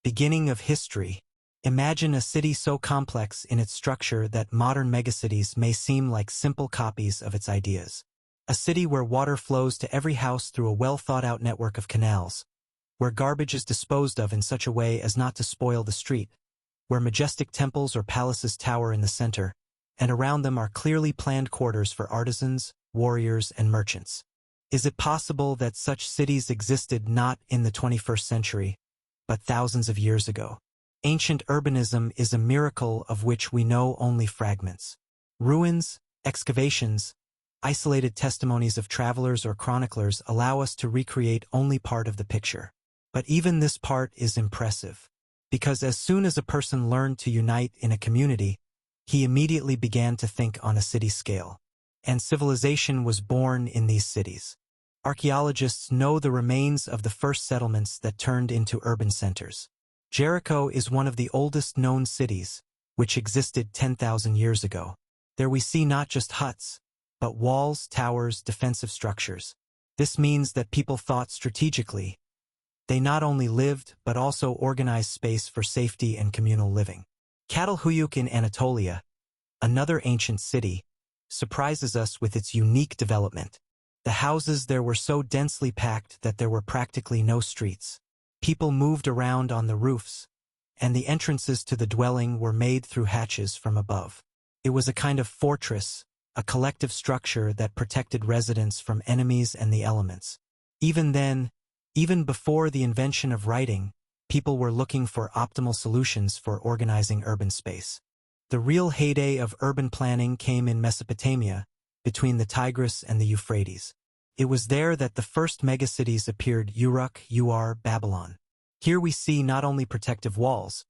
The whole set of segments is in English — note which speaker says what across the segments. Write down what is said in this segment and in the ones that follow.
Speaker 1: Beginning of history. Imagine a city so complex in its structure that modern megacities may seem like simple copies of its ideas. A city where water flows to every house through a well-thought-out network of canals, where garbage is disposed of in such a way as not to spoil the street, where majestic temples or palaces tower in the center, and around them are clearly planned quarters for artisans, warriors, and merchants. Is it possible that such cities existed not in the 21st century, but thousands of years ago? Ancient urbanism is a miracle of which we know only fragments. Ruins, excavations, isolated testimonies of travelers or chroniclers allow us to recreate only part of the picture. But even this part is impressive, because as soon as a person learned to unite in a community, he immediately began to think on a city scale. And civilization was born in these cities. Archaeologists know the remains of the first settlements that turned into urban centers. Jericho is one of the oldest known cities, which existed 10,000 years ago. There we see not just huts, but walls, towers, defensive structures. This means that people thought strategically. They not only lived, but also organized space for safety and communal living. Çatalhöyük in Anatolia, another ancient city, surprises us with its unique development. The houses there were so densely packed that there were practically no streets. People moved around on the roofs, and the entrances to the dwelling were made through hatches from above. It was a kind of fortress, a collective structure that protected residents from enemies and the elements. Even then, even before the invention of writing, people were looking for optimal solutions for organizing urban space. The real heyday of urban planning came in Mesopotamia, between the Tigris and the Euphrates. It was there that the first megacities appeared: Uruk, Babylon. Here we see not only protective walls,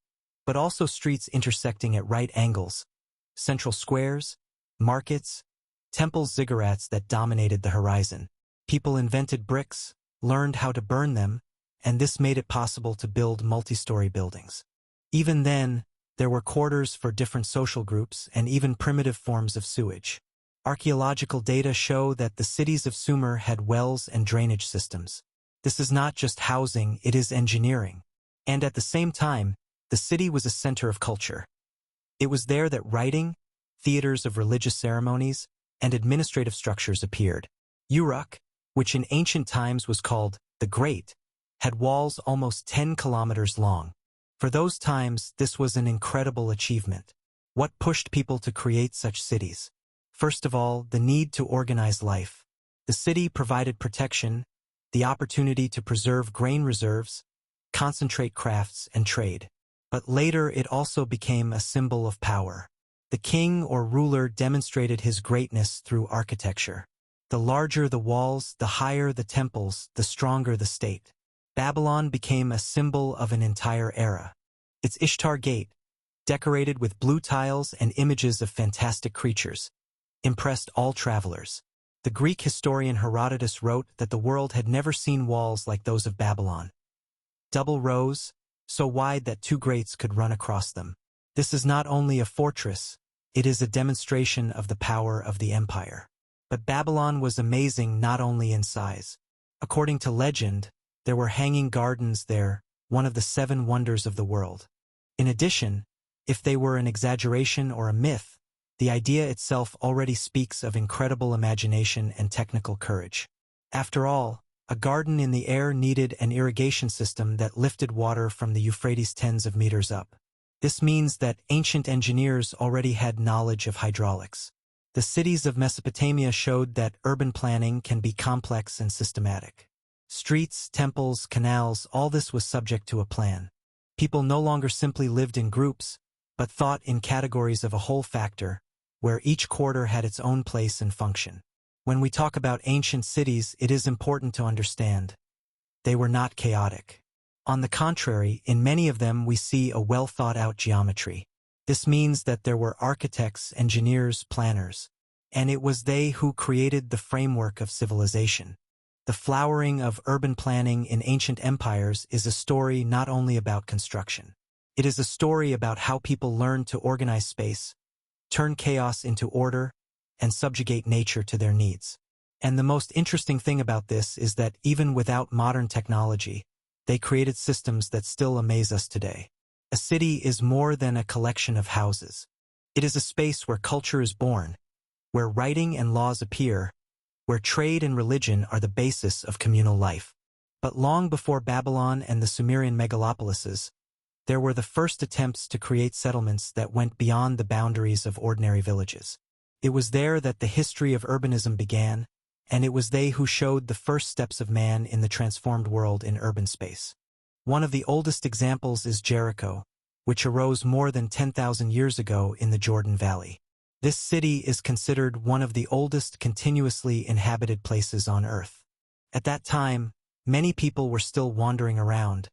Speaker 1: but also streets intersecting at right angles, central squares, markets, temples, ziggurats that dominated the horizon. People invented bricks, learned how to burn them, and this made it possible to build multi-story buildings. Even then, there were quarters for different social groups and even primitive forms of sewage. Archaeological data show that the cities of Sumer had wells and drainage systems. This is not just housing, it is engineering. And at the same time, the city was a center of culture. It was there that writing, theaters of religious ceremonies, and administrative structures appeared. Uruk, which in ancient times was called the Great, had walls almost 10 kilometers long. For those times, this was an incredible achievement. What pushed people to create such cities? First of all, the need to organize life. The city provided protection, the opportunity to preserve grain reserves, concentrate crafts, and trade. But later it also became a symbol of power. The king or ruler demonstrated his greatness through architecture. The larger the walls, the higher the temples, the stronger the state. Babylon became a symbol of an entire era. Its Ishtar Gate, decorated with blue tiles and images of fantastic creatures, impressed all travelers. The Greek historian Herodotus wrote that the world had never seen walls like those of Babylon. Double rows, so wide that two greats could run across them. This is not only a fortress, it is a demonstration of the power of the empire. But Babylon was amazing not only in size. According to legend, there were hanging gardens there, one of the 7 wonders of the world. In addition, if they were an exaggeration or a myth, the idea itself already speaks of incredible imagination and technical courage. After all, a garden in the air needed an irrigation system that lifted water from the Euphrates tens of meters up. This means that ancient engineers already had knowledge of hydraulics. The cities of Mesopotamia showed that urban planning can be complex and systematic. Streets, temples, canals, all this was subject to a plan. People no longer simply lived in groups, but thought in categories of a whole factor, where each quarter had its own place and function. When we talk about ancient cities, it is important to understand they were not chaotic. On the contrary, in many of them we see a well-thought-out geometry. This means that there were architects, engineers, planners, and it was they who created the framework of civilization. The flowering of urban planning in ancient empires is a story not only about construction. It is a story about how people learned to organize space, turn chaos into order, and subjugate nature to their needs. And the most interesting thing about this is that even without modern technology, they created systems that still amaze us today. A city is more than a collection of houses. It is a space where culture is born, where writing and laws appear, where trade and religion are the basis of communal life. But long before Babylon and the Sumerian megalopolises, there were the first attempts to create settlements that went beyond the boundaries of ordinary villages. It was there that the history of urbanism began, and it was they who showed the first steps of man in the transformed world in urban space. One of the oldest examples is Jericho, which arose more than 10,000 years ago in the Jordan Valley. This city is considered one of the oldest continuously inhabited places on Earth. At that time, many people were still wandering around,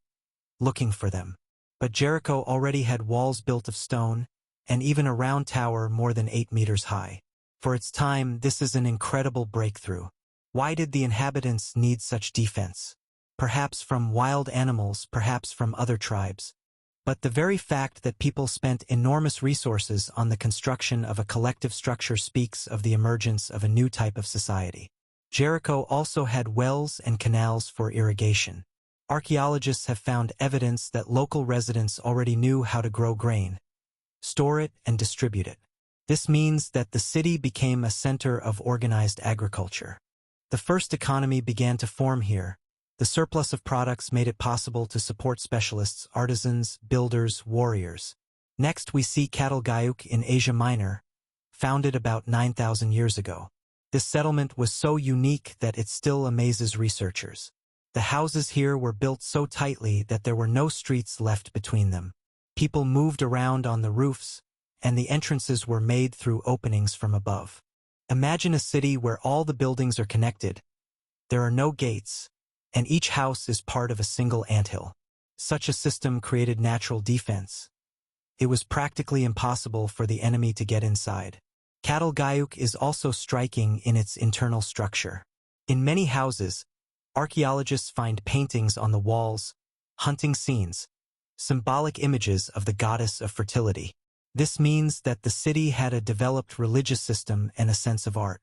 Speaker 1: looking for them. But Jericho already had walls built of stone, and even a round tower more than 8 meters high. For its time, this is an incredible breakthrough. Why did the inhabitants need such defense? Perhaps from wild animals, perhaps from other tribes. But the very fact that people spent enormous resources on the construction of a collective structure speaks of the emergence of a new type of society. Jericho also had wells and canals for irrigation. Archaeologists have found evidence that local residents already knew how to grow grain, store it, and distribute it. This means that the city became a center of organized agriculture. The first economy began to form here. The surplus of products made it possible to support specialists, artisans, builders, warriors. Next, we see Catalgayuk in Asia Minor, founded about 9,000 years ago. This settlement was so unique that it still amazes researchers. The houses here were built so tightly that there were no streets left between them. People moved around on the roofs, and the entrances were made through openings from above. Imagine a city where all the buildings are connected. There are no gates, and each house is part of a single anthill. Such a system created natural defense. It was practically impossible for the enemy to get inside. Catalgayuk is also striking in its internal structure. In many houses, archaeologists find paintings on the walls, hunting scenes, symbolic images of the goddess of fertility. This means that the city had a developed religious system and a sense of art.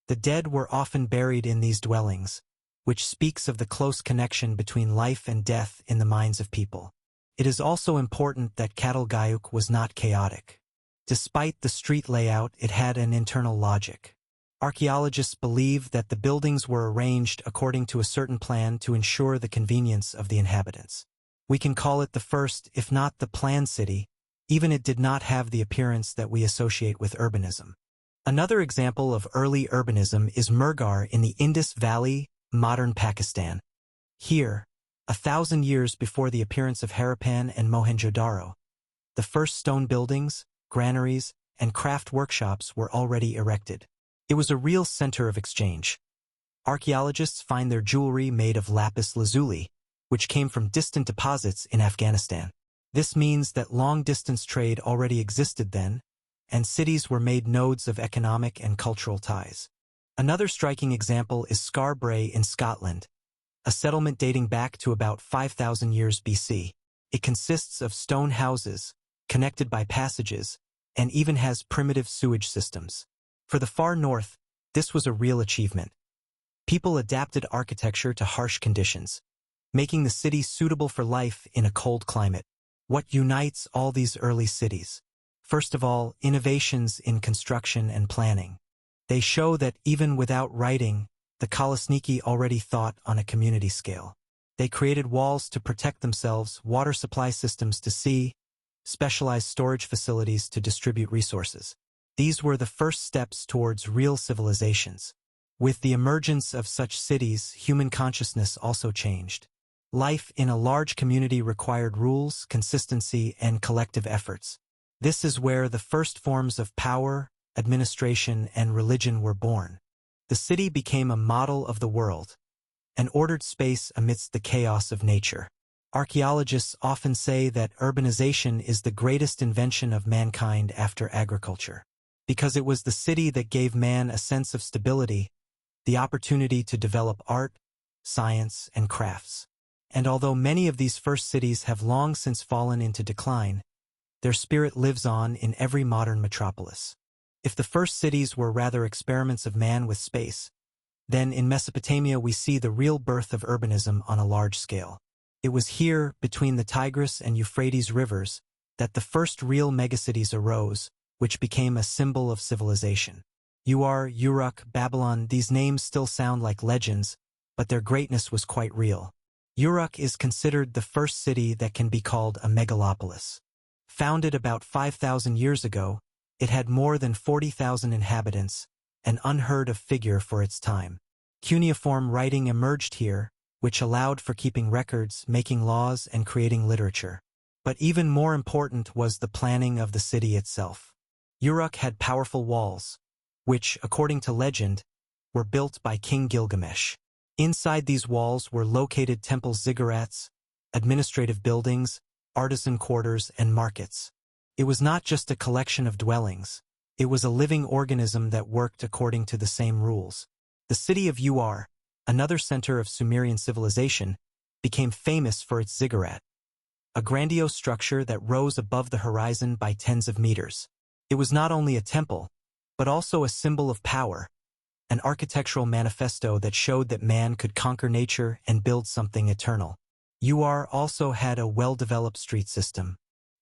Speaker 1: The dead were often buried in these dwellings, which speaks of the close connection between life and death in the minds of people. It is also important that Catalgayuk was not chaotic. Despite the street layout, it had an internal logic. Archaeologists believe that the buildings were arranged according to a certain plan to ensure the convenience of the inhabitants. We can call it the first, if not the planned city, even it did not have the appearance that we associate with urbanism. Another example of early urbanism is Mehrgarh in the Indus Valley, modern Pakistan. Here, 1,000 years before the appearance of Harappan and Mohenjo-daro, the first stone buildings, granaries, and craft workshops were already erected. It was a real center of exchange. Archaeologists find their jewelry made of lapis lazuli, which came from distant deposits in Afghanistan. This means that long-distance trade already existed then, and cities were made nodes of economic and cultural ties. Another striking example is Skarbray in Scotland, a settlement dating back to about 5,000 years BC. It consists of stone houses, connected by passages, and even has primitive sewage systems. For the far north, this was a real achievement. People adapted architecture to harsh conditions, making the city suitable for life in a cold climate. What unites all these early cities? First of all, innovations in construction and planning. They show that even without writing, the Kolesniki already thought on a community scale. They created walls to protect themselves, water supply systems to sea, specialized storage facilities to distribute resources. These were the first steps towards real civilizations. With the emergence of such cities, human consciousness also changed. Life in a large community required rules, consistency, and collective efforts. This is where the first forms of power, administration, and religion were born. The city became a model of the world, an ordered space amidst the chaos of nature. Archaeologists often say that urbanization is the greatest invention of mankind after agriculture, because it was the city that gave man a sense of stability, the opportunity to develop art, science, and crafts. And although many of these first cities have long since fallen into decline, their spirit lives on in every modern metropolis. If the first cities were rather experiments of man with space, then in Mesopotamia we see the real birth of urbanism on a large scale. It was here, between the Tigris and Euphrates rivers, that the first real megacities arose, which became a symbol of civilization. Uruk, Babylon, these names still sound like legends, but their greatness was quite real. Uruk is considered the first city that can be called a megalopolis. Founded about 5,000 years ago, it had more than 40,000 inhabitants, an unheard-of figure for its time. Cuneiform writing emerged here, which allowed for keeping records, making laws, and creating literature. But even more important was the planning of the city itself. Uruk had powerful walls, which, according to legend, were built by King Gilgamesh. Inside these walls were located temple ziggurats, administrative buildings, artisan quarters, and markets. It was not just a collection of dwellings. It was a living organism that worked according to the same rules. The city of Ur, another center of Sumerian civilization, became famous for its ziggurat, a grandiose structure that rose above the horizon by tens of meters. It was not only a temple, but also a symbol of power, an architectural manifesto that showed that man could conquer nature and build something eternal. Ur also had a well-developed street system.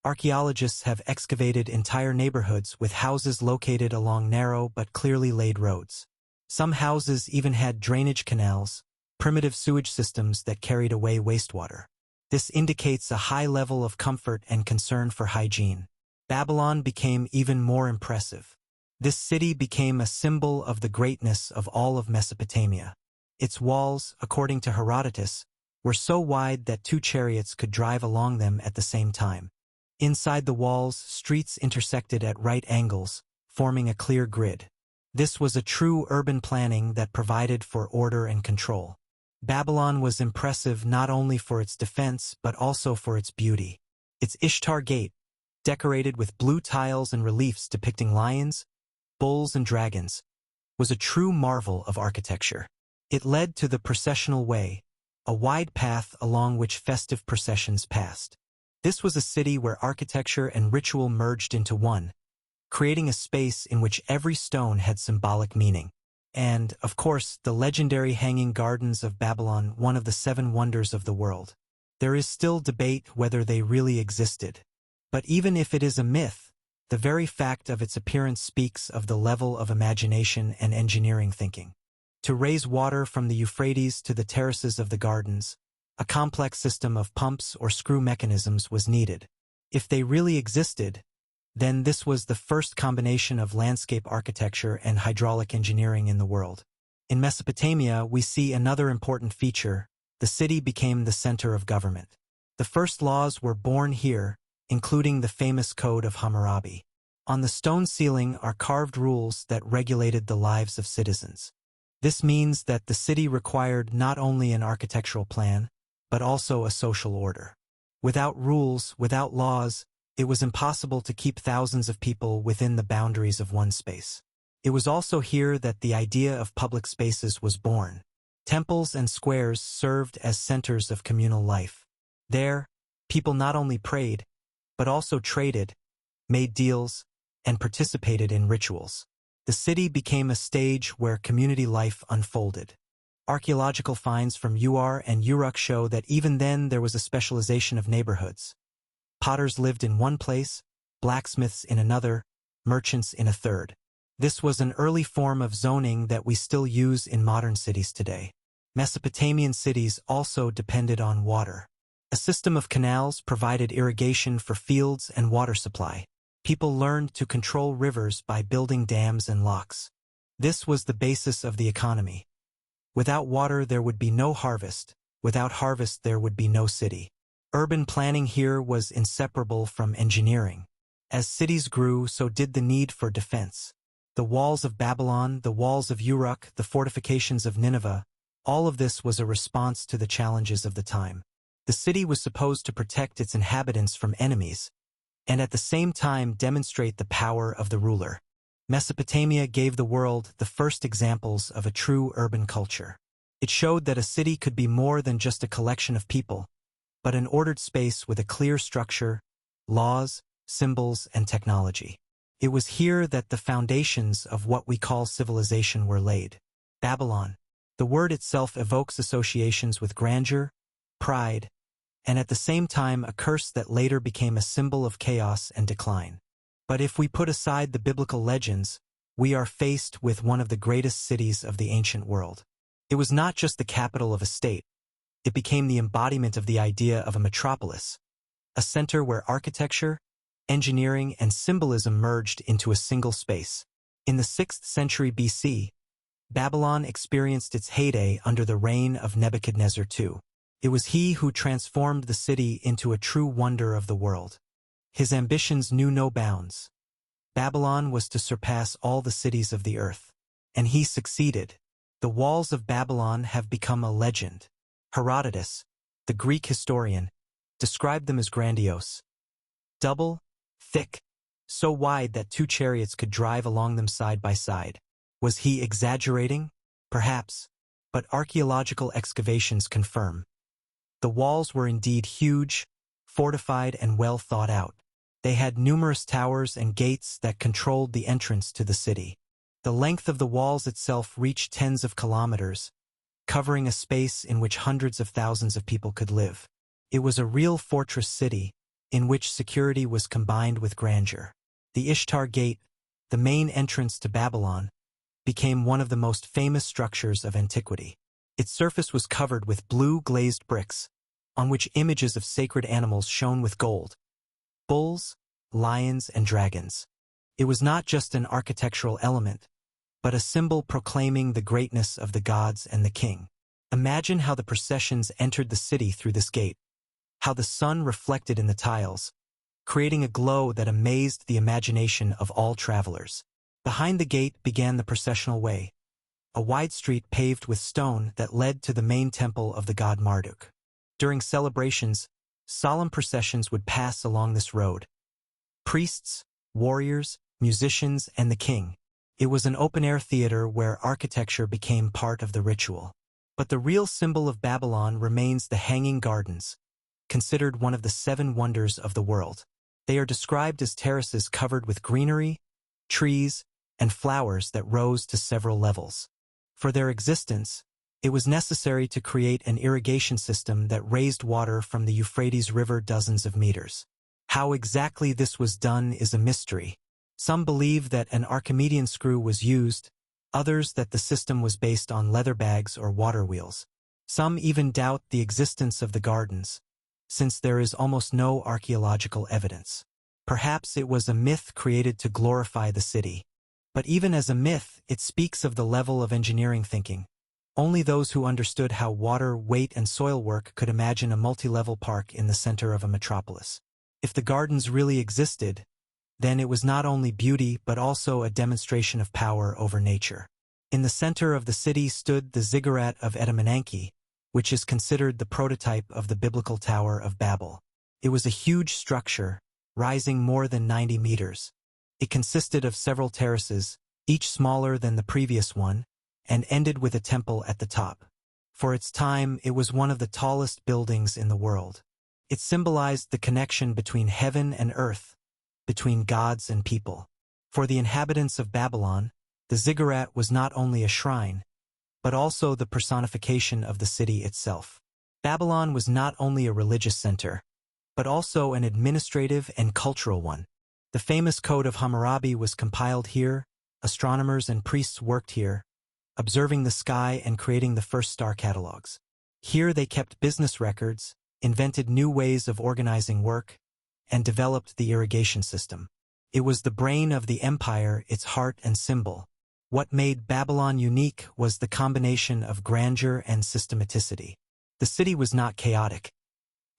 Speaker 1: Archaeologists have excavated entire neighborhoods with houses located along narrow but clearly laid roads. Some houses even had drainage canals, primitive sewage systems that carried away wastewater. This indicates a high level of comfort and concern for hygiene. Babylon became even more impressive. This city became a symbol of the greatness of all of Mesopotamia. Its walls, according to Herodotus, were so wide that 2 chariots could drive along them at the same time. Inside the walls, streets intersected at right angles, forming a clear grid. This was a true urban planning that provided for order and control. Babylon was impressive not only for its defense but also for its beauty. Its Ishtar Gate, decorated with blue tiles and reliefs depicting lions, bulls, and dragons, was a true marvel of architecture. It led to the processional way, a wide path along which festive processions passed. This was a city where architecture and ritual merged into one, creating a space in which every stone had symbolic meaning. And, of course, the legendary Hanging Gardens of Babylon, one of the 7 wonders of the world. There is still debate whether they really existed. But even if it is a myth, the very fact of its appearance speaks of the level of imagination and engineering thinking. To raise water from the Euphrates to the terraces of the gardens, a complex system of pumps or screw mechanisms was needed. If they really existed, then this was the first combination of landscape architecture and hydraulic engineering in the world. In Mesopotamia, we see another important feature: the city became the center of government. The first laws were born here, including the famous Code of Hammurabi. On the stone ceiling are carved rules that regulated the lives of citizens. This means that the city required not only an architectural plan, but also a social order. Without rules, without laws, it was impossible to keep thousands of people within the boundaries of one space. It was also here that the idea of public spaces was born. Temples and squares served as centers of communal life. There, people not only prayed, but also traded, made deals, and participated in rituals. The city became a stage where community life unfolded. Archaeological finds from Ur and Uruk show that even then there was a specialization of neighborhoods. Potters lived in one place, blacksmiths in another, merchants in a third. This was an early form of zoning that we still use in modern cities today. Mesopotamian cities also depended on water. A system of canals provided irrigation for fields and water supply. People learned to control rivers by building dams and locks. This was the basis of the economy. Without water there would be no harvest. Without harvest there would be no city. Urban planning here was inseparable from engineering. As cities grew, so did the need for defense. The walls of Babylon, the walls of Uruk, the fortifications of Nineveh, all of this was a response to the challenges of the time. The city was supposed to protect its inhabitants from enemies, and at the same time demonstrate the power of the ruler. Mesopotamia gave the world the first examples of a true urban culture. It showed that a city could be more than just a collection of people, but an ordered space with a clear structure, laws, symbols, and technology. It was here that the foundations of what we call civilization were laid. Babylon. The word itself evokes associations with grandeur, pride, and at the same time a curse that later became a symbol of chaos and decline. But if we put aside the biblical legends, we are faced with one of the greatest cities of the ancient world. It was not just the capital of a state, it became the embodiment of the idea of a metropolis, a center where architecture, engineering, and symbolism merged into a single space. In the 6th century BC, Babylon experienced its heyday under the reign of Nebuchadnezzar II. It was he who transformed the city into a true wonder of the world. His ambitions knew no bounds. Babylon was to surpass all the cities of the earth. And he succeeded. The walls of Babylon have become a legend. Herodotus, the Greek historian, described them as grandiose. Double, thick, so wide that 2 chariots could drive along them side by side. Was he exaggerating? Perhaps, but archaeological excavations confirm. The walls were indeed huge, fortified, and well thought out. They had numerous towers and gates that controlled the entrance to the city. The length of the walls itself reached tens of kilometers, covering a space in which hundreds of thousands of people could live. It was a real fortress city, in which security was combined with grandeur. The Ishtar Gate, the main entrance to Babylon, became one of the most famous structures of antiquity. Its surface was covered with blue glazed bricks, on which images of sacred animals shone with gold: bulls, lions, and dragons. It was not just an architectural element, but a symbol proclaiming the greatness of the gods and the king. Imagine how the processions entered the city through this gate, how the sun reflected in the tiles, creating a glow that amazed the imagination of all travelers. Behind the gate began the processional way, a wide street paved with stone that led to the main temple of the god Marduk. During celebrations, solemn processions would pass along this road. Priests, warriors, musicians, and the king. It was an open-air theater where architecture became part of the ritual. But the real symbol of Babylon remains the Hanging Gardens, considered one of the 7 wonders of the world. They are described as terraces covered with greenery, trees, and flowers that rose to several levels. For their existence, it was necessary to create an irrigation system that raised water from the Euphrates River dozens of meters. How exactly this was done is a mystery. Some believe that an Archimedean screw was used, others that the system was based on leather bags or water wheels. Some even doubt the existence of the gardens, since there is almost no archaeological evidence. Perhaps it was a myth created to glorify the city. But even as a myth, it speaks of the level of engineering thinking. Only those who understood how water, weight, and soil work could imagine a multi-level park in the center of a metropolis. If the gardens really existed, then it was not only beauty but also a demonstration of power over nature. In the center of the city stood the ziggurat of Etemenanke, which is considered the prototype of the biblical Tower of Babel. It was a huge structure, rising more than 90 meters. It consisted of several terraces, each smaller than the previous one, and ended with a temple at the top. For its time, it was one of the tallest buildings in the world. It symbolized the connection between heaven and earth, between gods and people. For the inhabitants of Babylon, the ziggurat was not only a shrine, but also the personification of the city itself. Babylon was not only a religious center, but also an administrative and cultural one. The famous Code of Hammurabi was compiled here, astronomers and priests worked here, observing the sky and creating the first star catalogs. Here they kept business records, invented new ways of organizing work, and developed the irrigation system. It was the brain of the empire, its heart and symbol. What made Babylon unique was the combination of grandeur and systematicity. The city was not chaotic.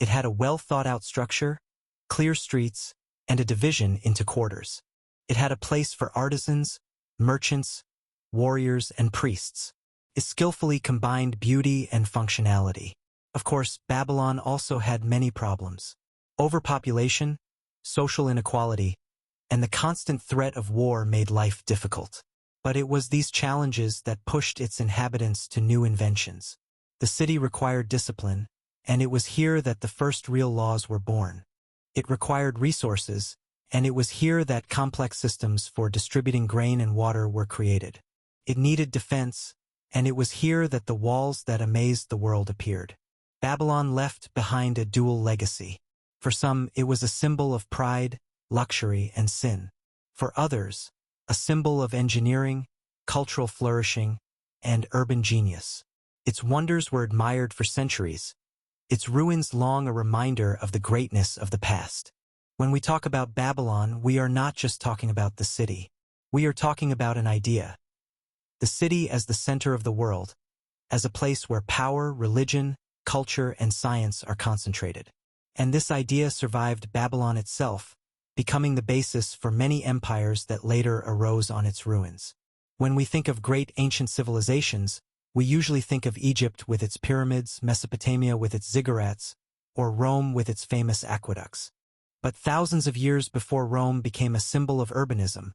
Speaker 1: It had a well-thought-out structure, clear streets, and a division into quarters. It had a place for artisans, merchants, warriors, and priests. It skillfully combined beauty and functionality. Of course, Babylon also had many problems. Overpopulation, social inequality, and the constant threat of war made life difficult. But it was these challenges that pushed its inhabitants to new inventions. The city required discipline, and it was here that the first real laws were born. It required resources, and it was here that complex systems for distributing grain and water were created. It needed defense, and it was here that the walls that amazed the world appeared. Babylon left behind a dual legacy. For some, it was a symbol of pride, luxury, and sin. For others, a symbol of engineering, cultural flourishing, and urban genius. Its wonders were admired for centuries, its ruins long a reminder of the greatness of the past. When we talk about Babylon, we are not just talking about the city. We are talking about an idea. The city as the center of the world, as a place where power, religion, culture, and science are concentrated. And this idea survived Babylon itself, becoming the basis for many empires that later arose on its ruins. When we think of great ancient civilizations, we usually think of Egypt with its pyramids, Mesopotamia with its ziggurats, or Rome with its famous aqueducts. But thousands of years before Rome became a symbol of urbanism,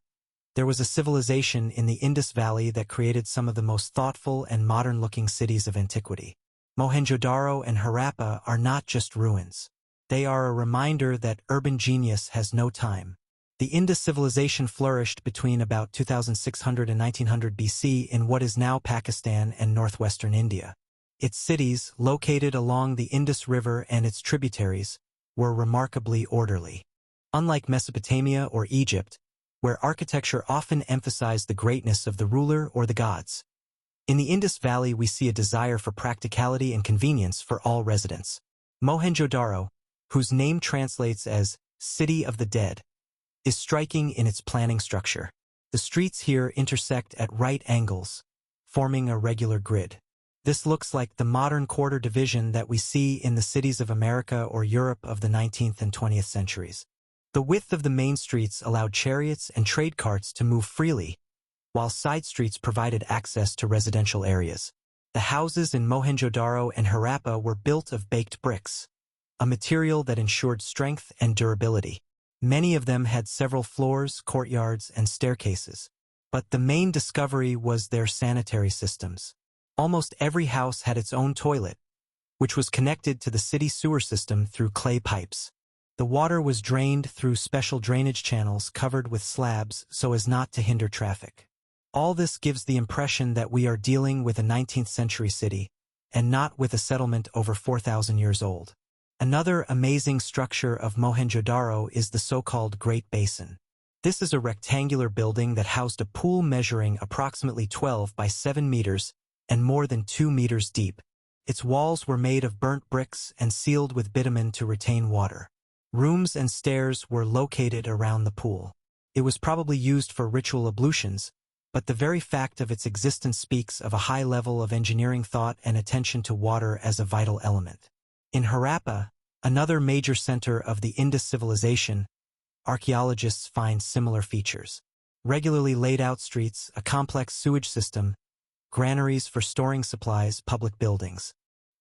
Speaker 1: there was a civilization in the Indus Valley that created some of the most thoughtful and modern-looking cities of antiquity. Mohenjo-daro and Harappa are not just ruins. They are a reminder that urban genius has no time. The Indus civilization flourished between about 2600 and 1900 BC in what is now Pakistan and northwestern India. Its cities, located along the Indus River and its tributaries, were remarkably orderly. Unlike Mesopotamia or Egypt, where architecture often emphasized the greatness of the ruler or the gods, in the Indus Valley we see a desire for practicality and convenience for all residents. Mohenjo-daro, whose name translates as City of the Dead, is striking in its planning structure. The streets here intersect at right angles, forming a regular grid. This looks like the modern quarter division that we see in the cities of America or Europe of the 19th and 20th centuries. The width of the main streets allowed chariots and trade carts to move freely, while side streets provided access to residential areas. The houses in Mohenjo-daro and Harappa were built of baked bricks, a material that ensured strength and durability. Many of them had several floors, courtyards, and staircases. But the main discovery was their sanitary systems. Almost every house had its own toilet, which was connected to the city sewer system through clay pipes. The water was drained through special drainage channels covered with slabs so as not to hinder traffic. All this gives the impression that we are dealing with a 19th century city, and not with a settlement over 4,000 years old. Another amazing structure of Mohenjo-daro is the so-called Great Basin. This is a rectangular building that housed a pool measuring approximately 12 by 7 meters and more than 2 meters deep. Its walls were made of burnt bricks and sealed with bitumen to retain water. Rooms and stairs were located around the pool. It was probably used for ritual ablutions, but the very fact of its existence speaks of a high level of engineering thought and attention to water as a vital element. In Harappa, another major center of the Indus civilization, archaeologists find similar features. Regularly laid out streets, a complex sewage system, granaries for storing supplies, public buildings.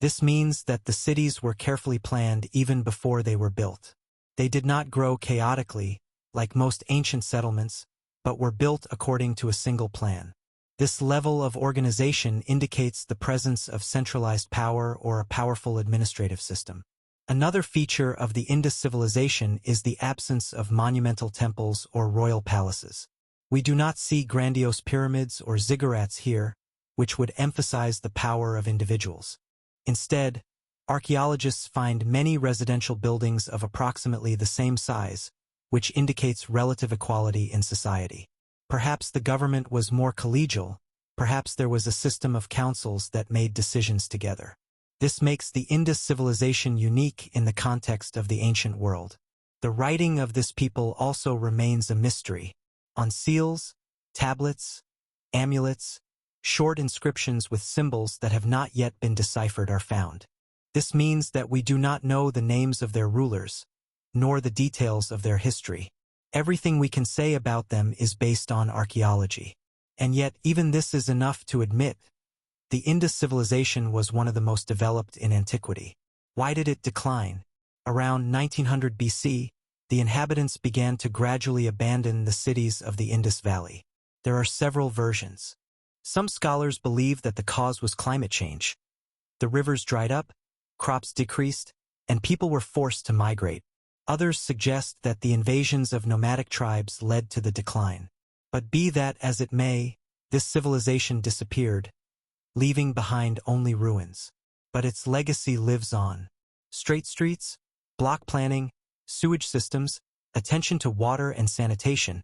Speaker 1: This means that the cities were carefully planned even before they were built. They did not grow chaotically, like most ancient settlements, but were built according to a single plan. This level of organization indicates the presence of centralized power or a powerful administrative system. Another feature of the Indus civilization is the absence of monumental temples or royal palaces. We do not see grandiose pyramids or ziggurats here, which would emphasize the power of individuals. Instead, archaeologists find many residential buildings of approximately the same size, which indicates relative equality in society. Perhaps the government was more collegial, perhaps there was a system of councils that made decisions together. This makes the Indus civilization unique in the context of the ancient world. The writing of this people also remains a mystery. On seals, tablets, amulets, short inscriptions with symbols that have not yet been deciphered are found. This means that we do not know the names of their rulers, nor the details of their history. Everything we can say about them is based on archaeology. And yet, even this is enough to admit the Indus civilization was one of the most developed in antiquity. Why did it decline? Around 1900 BC, the inhabitants began to gradually abandon the cities of the Indus Valley. There are several versions. Some scholars believe that the cause was climate change. The rivers dried up, crops decreased, and people were forced to migrate. Others suggest that the invasions of nomadic tribes led to the decline. But be that as it may, this civilization disappeared, leaving behind only ruins. but its legacy lives on. Straight streets, block planning, sewage systems, attention to water and sanitation,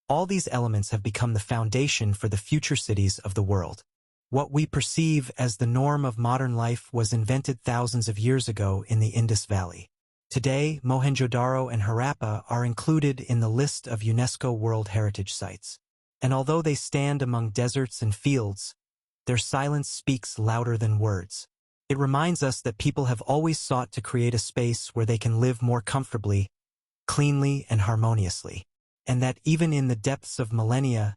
Speaker 1: all these elements have become the foundation for the future cities of the world. What we perceive as the norm of modern life was invented thousands of years ago in the Indus Valley. Today, Mohenjo-Daro and Harappa are included in the list of UNESCO World Heritage Sites. And although they stand among deserts and fields, their silence speaks louder than words. It reminds us that people have always sought to create a space where they can live more comfortably, cleanly, and harmoniously. And that even in the depths of millennia,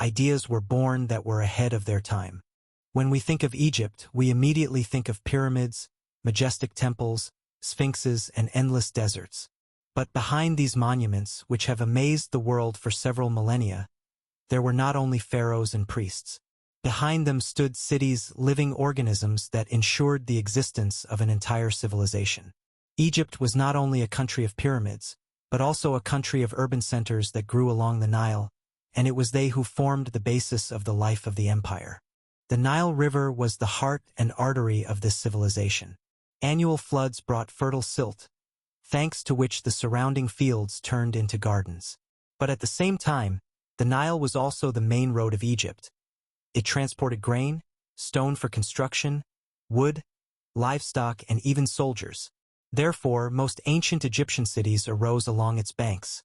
Speaker 1: ideas were born that were ahead of their time. When we think of Egypt, we immediately think of pyramids, majestic temples, sphinxes, and endless deserts. But behind these monuments, which have amazed the world for several millennia, there were not only pharaohs and priests. Behind them stood cities, living organisms that ensured the existence of an entire civilization. Egypt was not only a country of pyramids, but also a country of urban centers that grew along the Nile, and it was they who formed the basis of the life of the empire. The Nile River was the heart and artery of this civilization. Annual floods brought fertile silt, thanks to which the surrounding fields turned into gardens. But at the same time, the Nile was also the main road of Egypt. It transported grain, stone for construction, wood, livestock, and even soldiers. Therefore, most ancient Egyptian cities arose along its banks,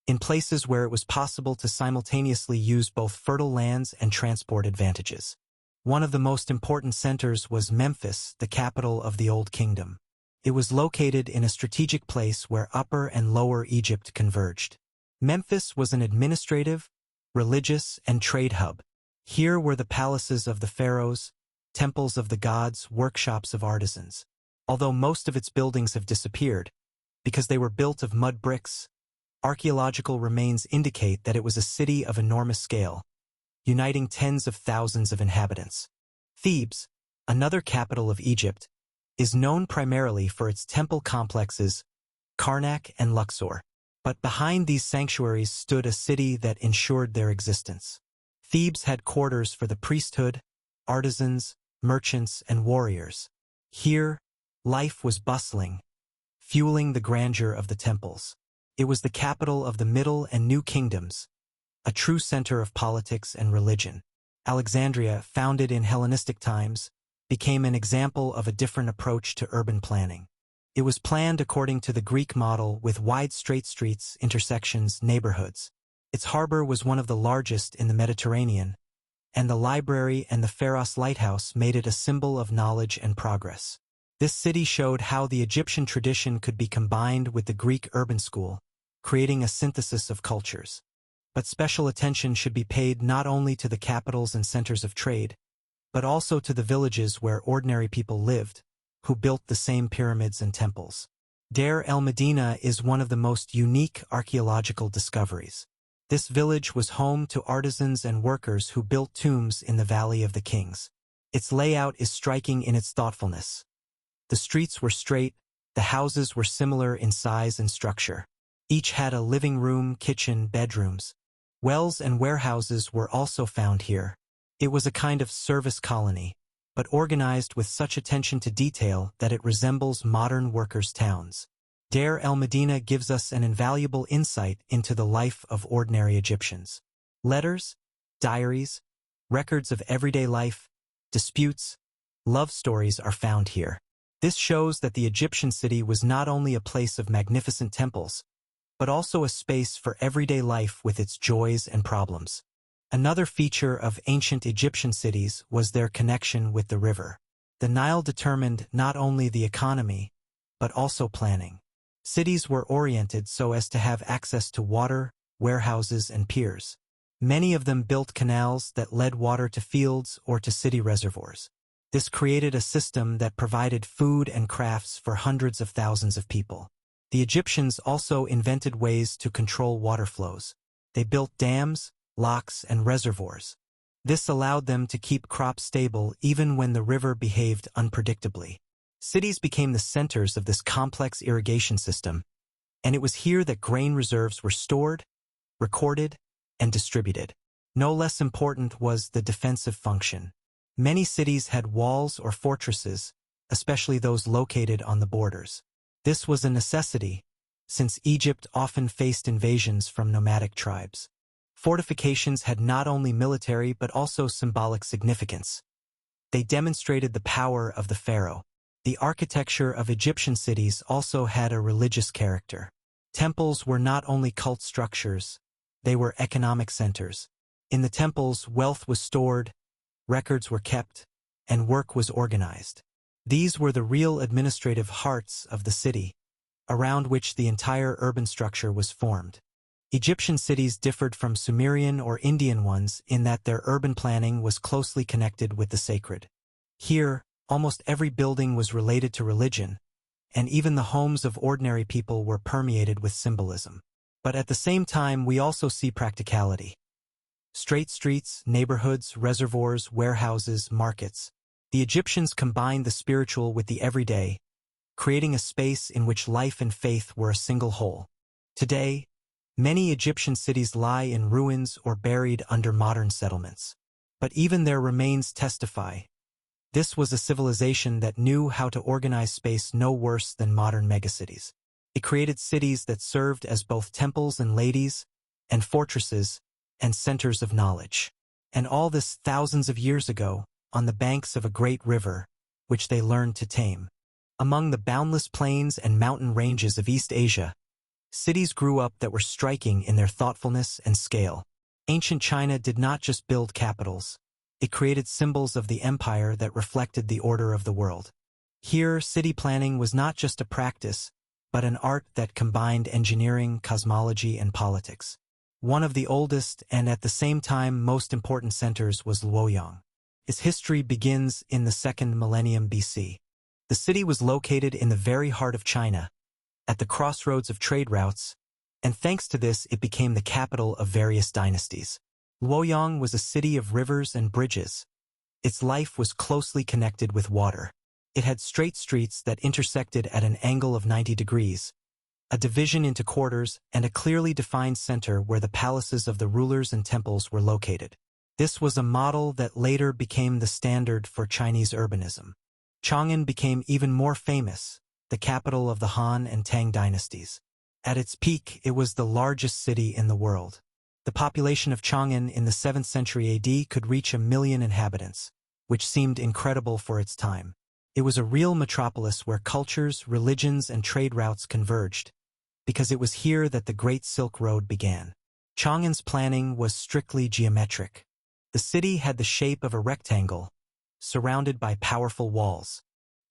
Speaker 1: in places where it was possible to simultaneously use both fertile lands and transport advantages. One of the most important centers was Memphis, the capital of the Old Kingdom. It was located in a strategic place where Upper and Lower Egypt converged. Memphis was an administrative, religious, and trade hub. Here were the palaces of the pharaohs, temples of the gods, workshops of artisans. Although most of its buildings have disappeared, because they were built of mud bricks, archaeological remains indicate that it was a city of enormous scale, uniting tens of thousands of inhabitants. Thebes, another capital of Egypt, is known primarily for its temple complexes, Karnak and Luxor. But behind these sanctuaries stood a city that ensured their existence. Thebes had quarters for the priesthood, artisans, merchants, and warriors. Here, life was bustling, fueling the grandeur of the temples. It was the capital of the Middle and New Kingdoms, a true center of politics and religion. Alexandria, founded in Hellenistic times, became an example of a different approach to urban planning. It was planned according to the Greek model with wide straight streets, intersections, neighborhoods. Its harbor was one of the largest in the Mediterranean, and the library and the Pharos lighthouse made it a symbol of knowledge and progress. This city showed how the Egyptian tradition could be combined with the Greek urban school, creating a synthesis of cultures. But special attention should be paid not only to the capitals and centers of trade, but also to the villages where ordinary people lived, who built the same pyramids and temples. Deir el-Medina is one of the most unique archaeological discoveries. This village was home to artisans and workers who built tombs in the Valley of the Kings. Its layout is striking in its thoughtfulness. The streets were straight, the houses were similar in size and structure. Each had a living room, kitchen, bedrooms. Wells and warehouses were also found here. It was a kind of service colony, but organized with such attention to detail that it resembles modern workers' towns. Deir el-Medina gives us an invaluable insight into the life of ordinary Egyptians. Letters, diaries, records of everyday life, disputes, love stories are found here. This shows that the Egyptian city was not only a place of magnificent temples, but also a space for everyday life with its joys and problems. Another feature of ancient Egyptian cities was their connection with the river. The Nile determined not only the economy, but also planning. Cities were oriented so as to have access to water, warehouses, and piers. Many of them built canals that led water to fields or to city reservoirs. This created a system that provided food and crafts for hundreds of thousands of people. The Egyptians also invented ways to control water flows. They built dams, locks, and reservoirs. This allowed them to keep crops stable even when the river behaved unpredictably. Cities became the centers of this complex irrigation system, and it was here that grain reserves were stored, recorded, and distributed. No less important was the defensive function. Many cities had walls or fortresses, especially those located on the borders. This was a necessity, since Egypt often faced invasions from nomadic tribes. Fortifications had not only military but also symbolic significance. They demonstrated the power of the pharaoh. The architecture of Egyptian cities also had a religious character. Temples were not only cult structures, they were economic centers. In the temples, wealth was stored, records were kept, and work was organized. These were the real administrative hearts of the city, around which the entire urban structure was formed. Egyptian cities differed from Sumerian or Indian ones in that their urban planning was closely connected with the sacred. Here, almost every building was related to religion, and even the homes of ordinary people were permeated with symbolism. But at the same time, we also see practicality. Straight streets, neighborhoods, reservoirs, warehouses, markets. The Egyptians combined the spiritual with the everyday, creating a space in which life and faith were a single whole. Today, many Egyptian cities lie in ruins or buried under modern settlements. But even their remains testify. This was a civilization that knew how to organize space no worse than modern megacities. It created cities that served as both temples and ladies, and fortresses, and centers of knowledge. And all this thousands of years ago, on the banks of a great river, which they learned to tame. Among the boundless plains and mountain ranges of East Asia, cities grew up that were striking in their thoughtfulness and scale. Ancient China did not just build capitals. It created symbols of the empire that reflected the order of the world. Here, city planning was not just a practice, but an art that combined engineering, cosmology, and politics. One of the oldest and at the same time most important centers was Luoyang. Its history begins in the 2nd millennium BC. The city was located in the very heart of China, at the crossroads of trade routes, and thanks to this it became the capital of various dynasties. Luoyang was a city of rivers and bridges. Its life was closely connected with water. It had straight streets that intersected at an angle of 90 degrees, a division into quarters, and a clearly defined center where the palaces of the rulers and temples were located. This was a model that later became the standard for Chinese urbanism. Chang'an became even more famous, the capital of the Han and Tang dynasties. At its peak, it was the largest city in the world. The population of Chang'an in the 7th century AD could reach 1 million inhabitants, which seemed incredible for its time. It was a real metropolis where cultures, religions, and trade routes converged, because it was here that the Great Silk Road began. Chang'an's planning was strictly geometric. The city had the shape of a rectangle, surrounded by powerful walls.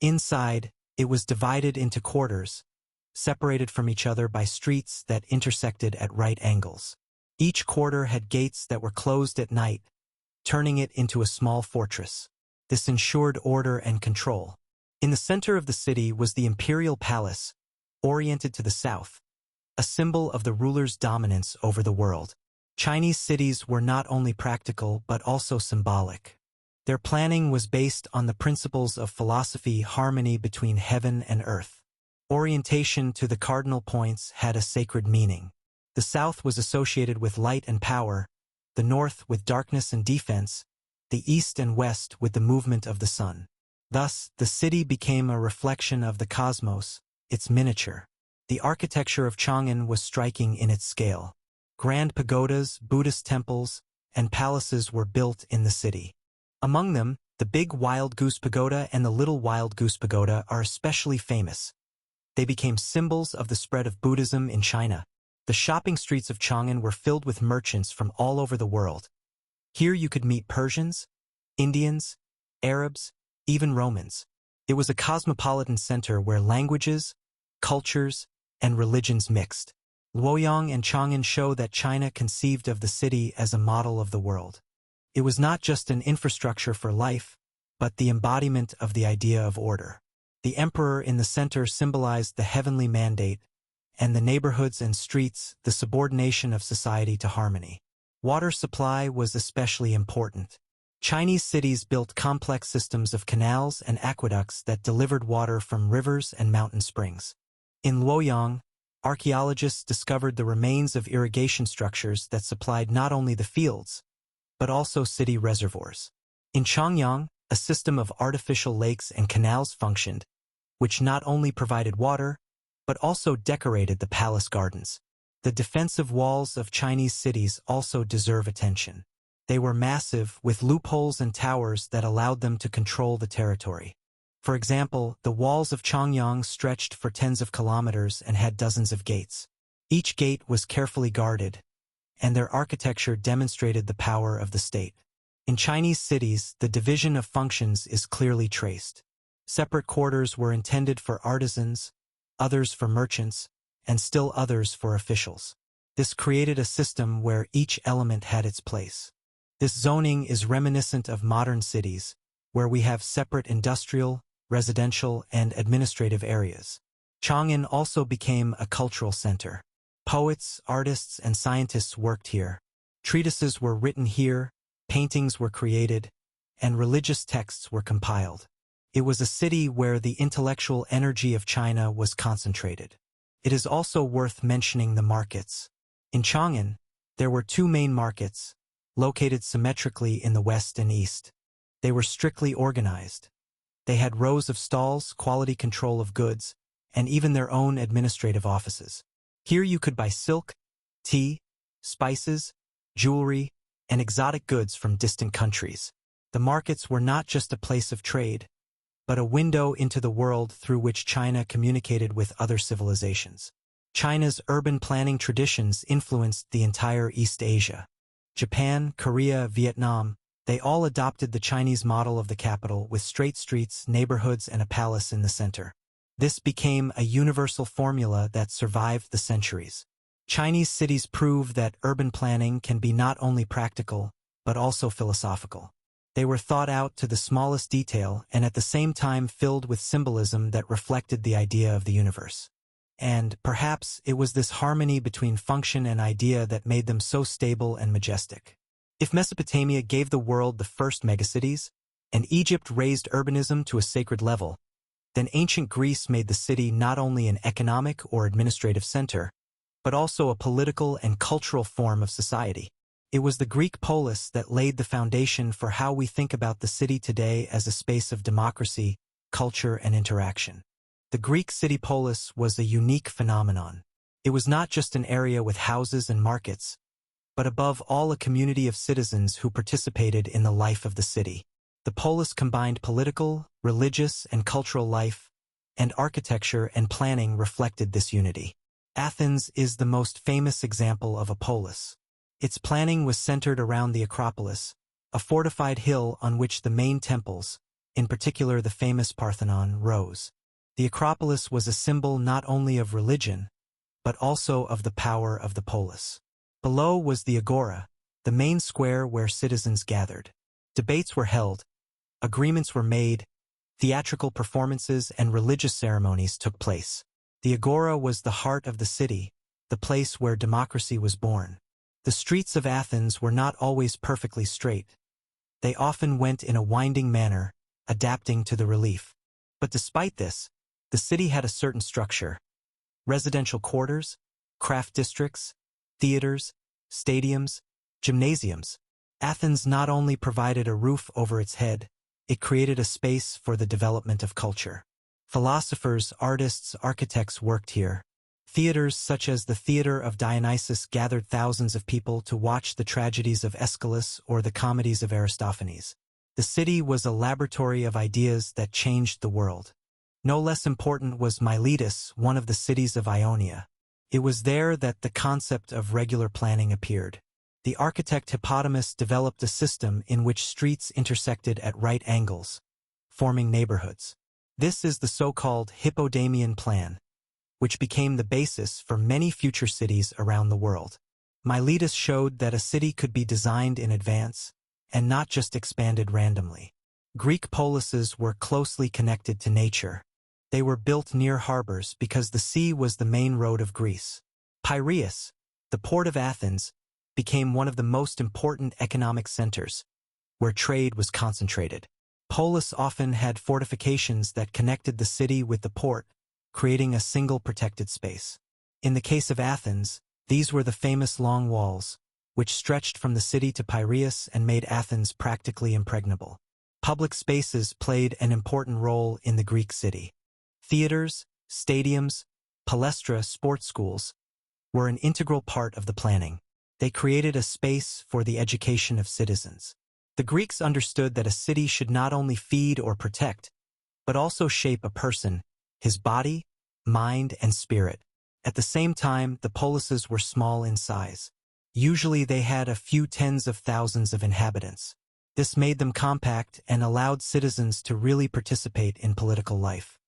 Speaker 1: Inside, it was divided into quarters, separated from each other by streets that intersected at right angles. Each quarter had gates that were closed at night, turning it into a small fortress. This ensured order and control. In the center of the city was the imperial palace, oriented to the south, a symbol of the ruler's dominance over the world. Chinese cities were not only practical but also symbolic. Their planning was based on the principles of philosophy, harmony between heaven and earth. Orientation to the cardinal points had a sacred meaning. The south was associated with light and power, the north with darkness and defense, the east and west with the movement of the sun. Thus, the city became a reflection of the cosmos, its miniature. The architecture of Chang'an was striking in its scale. Grand pagodas, Buddhist temples, and palaces were built in the city. Among them, the Big Wild Goose Pagoda and the Little Wild Goose Pagoda are especially famous. They became symbols of the spread of Buddhism in China. The shopping streets of Chang'an were filled with merchants from all over the world. Here you could meet Persians, Indians, Arabs, even Romans. It was a cosmopolitan center where languages, cultures, and religions mixed. Luoyang and Chang'an show that China conceived of the city as a model of the world. It was not just an infrastructure for life, but the embodiment of the idea of order. The emperor in the center symbolized the heavenly mandate, and the neighborhoods and streets the subordination of society to harmony. Water supply was especially important. Chinese cities built complex systems of canals and aqueducts that delivered water from rivers and mountain springs. In Luoyang, archaeologists discovered the remains of irrigation structures that supplied not only the fields, but also city reservoirs. In Chongyang, A system of artificial lakes and canals functioned, which not only provided water, but also decorated the palace gardens. The defensive walls of Chinese cities also deserve attention. They were massive, with loopholes and towers that allowed them to control the territory. For example, the walls of Chongyang stretched for tens of kilometers and had dozens of gates. Each gate was carefully guarded, and their architecture demonstrated the power of the state. In Chinese cities, the division of functions is clearly traced. Separate quarters were intended for artisans, others for merchants, and still others for officials. This created a system where each element had its place. This zoning is reminiscent of modern cities, where we have separate industrial, residential, and administrative areas. Chang'an also became a cultural center. Poets, artists, and scientists worked here. Treatises were written here, paintings were created, and religious texts were compiled. It was a city where the intellectual energy of China was concentrated. It is also worth mentioning the markets. In Chang'an, there were two main markets, located symmetrically in the west and east. They were strictly organized. They had rows of stalls, quality control of goods, and even their own administrative offices. Here you could buy silk, tea, spices, jewelry, and exotic goods from distant countries. The markets were not just a place of trade, but a window into the world through which China communicated with other civilizations. China's urban planning traditions influenced the entire East Asia. Japan, Korea, Vietnam, they all adopted the Chinese model of the capital with straight streets, neighborhoods, and a palace in the center. This became a universal formula that survived the centuries. Chinese cities prove that urban planning can be not only practical, but also philosophical. They were thought out to the smallest detail and at the same time filled with symbolism that reflected the idea of the universe. And, perhaps, it was this harmony between function and idea that made them so stable and majestic. If Mesopotamia gave the world the first megacities, and Egypt raised urbanism to a sacred level, then ancient Greece made the city not only an economic or administrative center, but also a political and cultural form of society. It was the Greek polis that laid the foundation for how we think about the city today as a space of democracy, culture, and interaction. The Greek city polis was a unique phenomenon. It was not just an area with houses and markets, but above all a community of citizens who participated in the life of the city. The polis combined political, religious, and cultural life, and architecture and planning reflected this unity. Athens is the most famous example of a polis. Its planning was centered around the Acropolis, a fortified hill on which the main temples, in particular the famous Parthenon, rose. The Acropolis was a symbol not only of religion, but also of the power of the polis. Below was the Agora, the main square where citizens gathered. Debates were held, agreements were made, theatrical performances and religious ceremonies took place. The Agora was the heart of the city, the place where democracy was born. The streets of Athens were not always perfectly straight. They often went in a winding manner, adapting to the relief. But despite this, the city had a certain structure. Residential quarters, craft districts, theaters, stadiums, gymnasiums. Athens not only provided a roof over its head, it created a space for the development of culture. Philosophers, artists, architects worked here. Theaters such as the Theater of Dionysus gathered thousands of people to watch the tragedies of Aeschylus or the comedies of Aristophanes. The city was a laboratory of ideas that changed the world. No less important was Miletus, one of the cities of Ionia. It was there that the concept of regular planning appeared. The architect Hippodamus developed a system in which streets intersected at right angles, forming neighborhoods. This is the so-called Hippodamian plan, which became the basis for many future cities around the world. Miletus showed that a city could be designed in advance, and not just expanded randomly. Greek polises were closely connected to nature. They were built near harbors because the sea was the main road of Greece. Piraeus, the port of Athens, became one of the most important economic centers, where trade was concentrated. Polis often had fortifications that connected the city with the port, creating a single protected space. In the case of Athens, these were the famous long walls, which stretched from the city to Piraeus and made Athens practically impregnable. Public spaces played an important role in the Greek city. Theaters, stadiums, palestra sports schools were an integral part of the planning. They created a space for the education of citizens. The Greeks understood that a city should not only feed or protect, but also shape a person, his body, mind, and spirit. At the same time, the polises were small in size. Usually they had a few tens of thousands of inhabitants. This made them compact and allowed citizens to really participate in political life.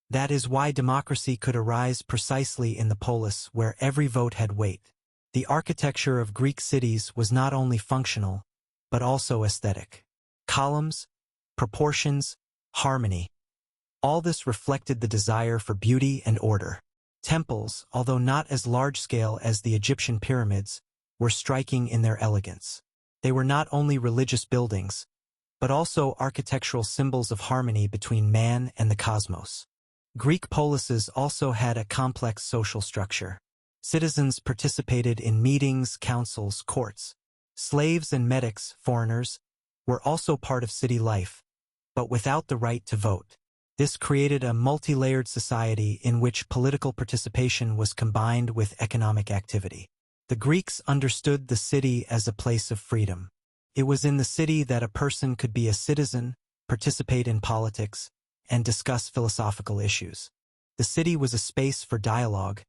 Speaker 1: That is why democracy could arise precisely in the polis where every vote had weight. The architecture of Greek cities was not only functional, but also aesthetic. Columns, proportions, harmony. All this reflected the desire for beauty and order. Temples, although not as large-scale as the Egyptian pyramids, were striking in their elegance. They were not only religious buildings, but also architectural symbols of harmony between man and the cosmos. Greek polises also had a complex social structure. Citizens participated in meetings, councils, courts. Slaves and metics, foreigners, were also part of city life, but without the right to vote. This created a multi-layered society in which political participation was combined with economic activity. The Greeks understood the city as a place of freedom. It was in the city that a person could be a citizen, participate in politics, and discuss philosophical issues. The city was a space for dialogue,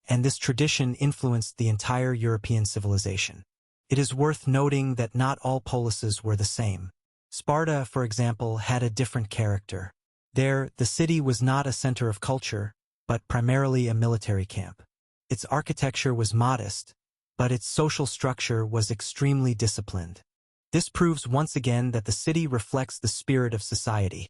Speaker 1: and this tradition influenced the entire European civilization. It is worth noting that not all polises were the same. Sparta, for example, had a different character. There, the city was not a center of culture, but primarily a military camp. Its architecture was modest, but its social structure was extremely disciplined. This proves once again that the city reflects the spirit of society.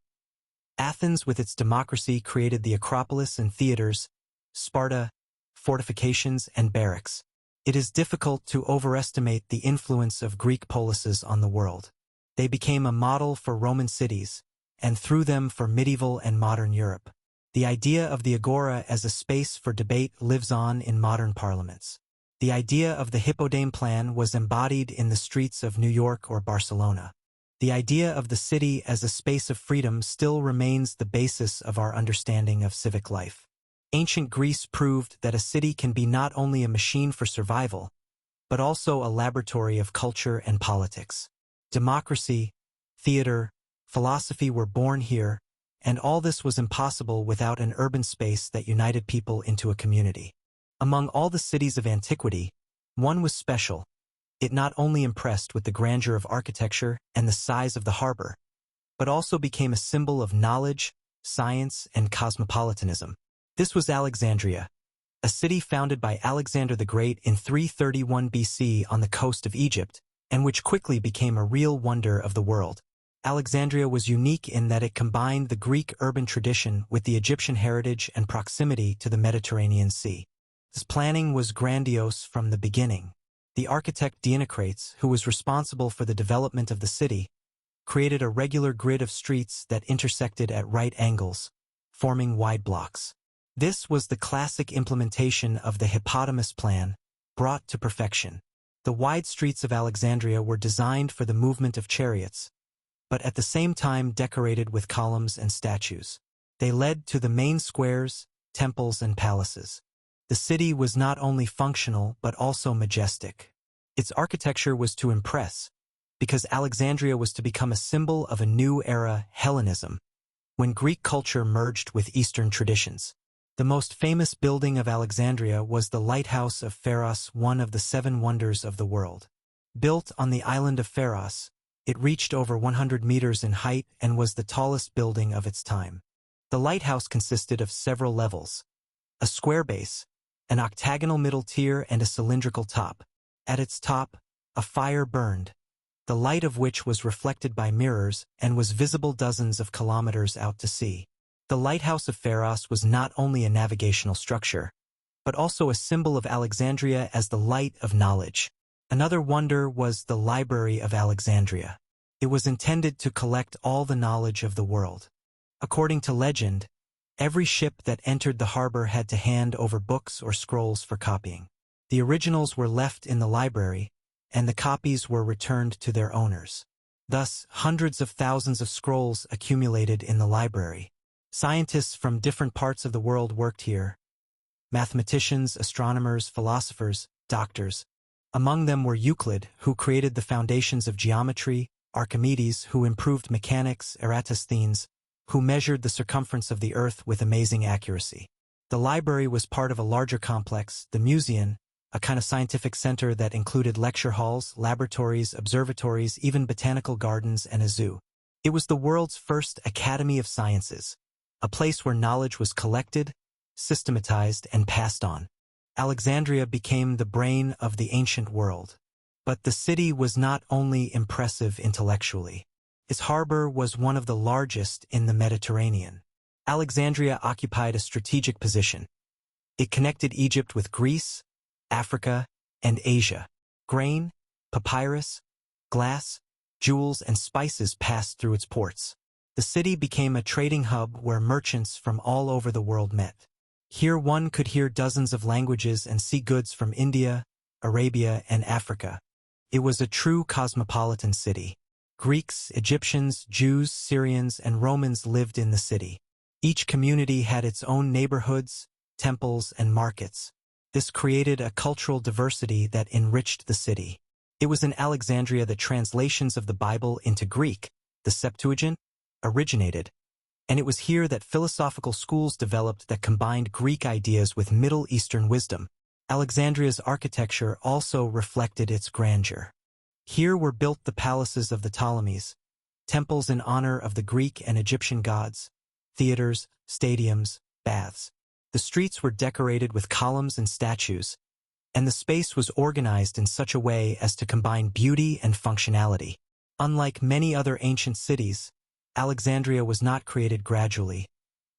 Speaker 1: Athens, with its democracy, created the Acropolis and theaters, Sparta, fortifications and barracks. It is difficult to overestimate the influence of Greek polises on the world. They became a model for Roman cities, and through them for medieval and modern Europe. The idea of the agora as a space for debate lives on in modern parliaments. The idea of the Hippodame plan was embodied in the streets of New York or Barcelona. The idea of the city as a space of freedom still remains the basis of our understanding of civic life. Ancient Greece proved that a city can be not only a machine for survival, but also a laboratory of culture and politics. Democracy, theater, philosophy were born here, and all this was impossible without an urban space that united people into a community. Among all the cities of antiquity, one was special. It not only impressed with the grandeur of architecture and the size of the harbor, but also became a symbol of knowledge, science, and cosmopolitanism. This was Alexandria, a city founded by Alexander the Great in 331 BC on the coast of Egypt, and which quickly became a real wonder of the world. Alexandria was unique in that it combined the Greek urban tradition with the Egyptian heritage and proximity to the Mediterranean Sea. This planning was grandiose from the beginning. The architect Dionysius, who was responsible for the development of the city, created a regular grid of streets that intersected at right angles, forming wide blocks. This was the classic implementation of the Hippopotamus plan, brought to perfection. The wide streets of Alexandria were designed for the movement of chariots, but at the same time decorated with columns and statues. They led to the main squares, temples, and palaces. The city was not only functional but also majestic. Its architecture was to impress, because Alexandria was to become a symbol of a new era, Hellenism, when Greek culture merged with Eastern traditions. The most famous building of Alexandria was the Lighthouse of Pharos, one of the 7 wonders of the world. Built on the island of Pharos, it reached over 100 meters in height and was the tallest building of its time. The lighthouse consisted of several levels: a square base, an octagonal middle tier, and a cylindrical top. At its top, a fire burned, the light of which was reflected by mirrors and was visible dozens of kilometers out to sea. The Lighthouse of Pharos was not only a navigational structure, but also a symbol of Alexandria as the light of knowledge. Another wonder was the Library of Alexandria. It was intended to collect all the knowledge of the world. According to legend, every ship that entered the harbor had to hand over books or scrolls for copying. The originals were left in the library, and the copies were returned to their owners. Thus, hundreds of thousands of scrolls accumulated in the library. Scientists from different parts of the world worked here. Mathematicians, astronomers, philosophers, doctors. Among them were Euclid, who created the foundations of geometry, Archimedes, who improved mechanics, Eratosthenes, who measured the circumference of the Earth with amazing accuracy. The library was part of a larger complex, the museum, a kind of scientific center that included lecture halls, laboratories, observatories, even botanical gardens, and a zoo. It was the world's first Academy of Sciences, a place where knowledge was collected, systematized, and passed on. Alexandria became the brain of the ancient world. But the city was not only impressive intellectually. Its harbor was one of the largest in the Mediterranean. Alexandria occupied a strategic position. It connected Egypt with Greece, Africa, and Asia. Grain, papyrus, glass, jewels, and spices passed through its ports. The city became a trading hub where merchants from all over the world met. Here one could hear dozens of languages and see goods from India, Arabia, and Africa. It was a true cosmopolitan city. Greeks, Egyptians, Jews, Syrians, and Romans lived in the city. Each community had its own neighborhoods, temples, and markets. This created a cultural diversity that enriched the city. It was in Alexandria that translations of the Bible into Greek, the Septuagint, originated, and it was here that philosophical schools developed that combined Greek ideas with Middle Eastern wisdom. Alexandria's architecture also reflected its grandeur. Here were built the palaces of the Ptolemies, temples in honor of the Greek and Egyptian gods, theaters, stadiums, baths. The streets were decorated with columns and statues, and the space was organized in such a way as to combine beauty and functionality. Unlike many other ancient cities, Alexandria was not created gradually,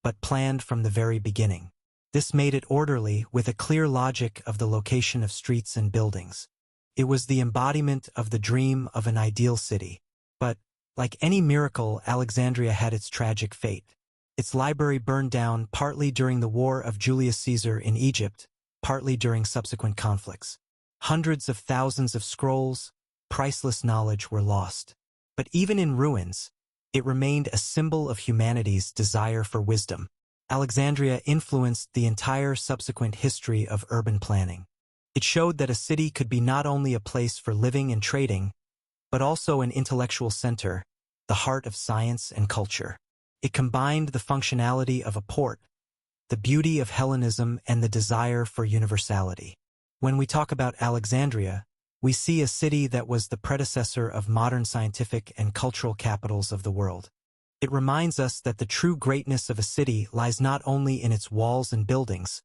Speaker 1: but planned from the very beginning. This made it orderly with a clear logic of the location of streets and buildings. It was the embodiment of the dream of an ideal city. But, like any miracle, Alexandria had its tragic fate. Its library burned down partly during the War of Julius Caesar in Egypt, partly during subsequent conflicts. Hundreds of thousands of scrolls, priceless knowledge were lost. But even in ruins, it remained a symbol of humanity's desire for wisdom. Alexandria influenced the entire subsequent history of urban planning. It showed that a city could be not only a place for living and trading, but also an intellectual center, the heart of science and culture. It combined the functionality of a port, the beauty of Hellenism, and the desire for universality. When we talk about Alexandria, we see a city that was the predecessor of modern scientific and cultural capitals of the world. It reminds us that the true greatness of a city lies not only in its walls and buildings,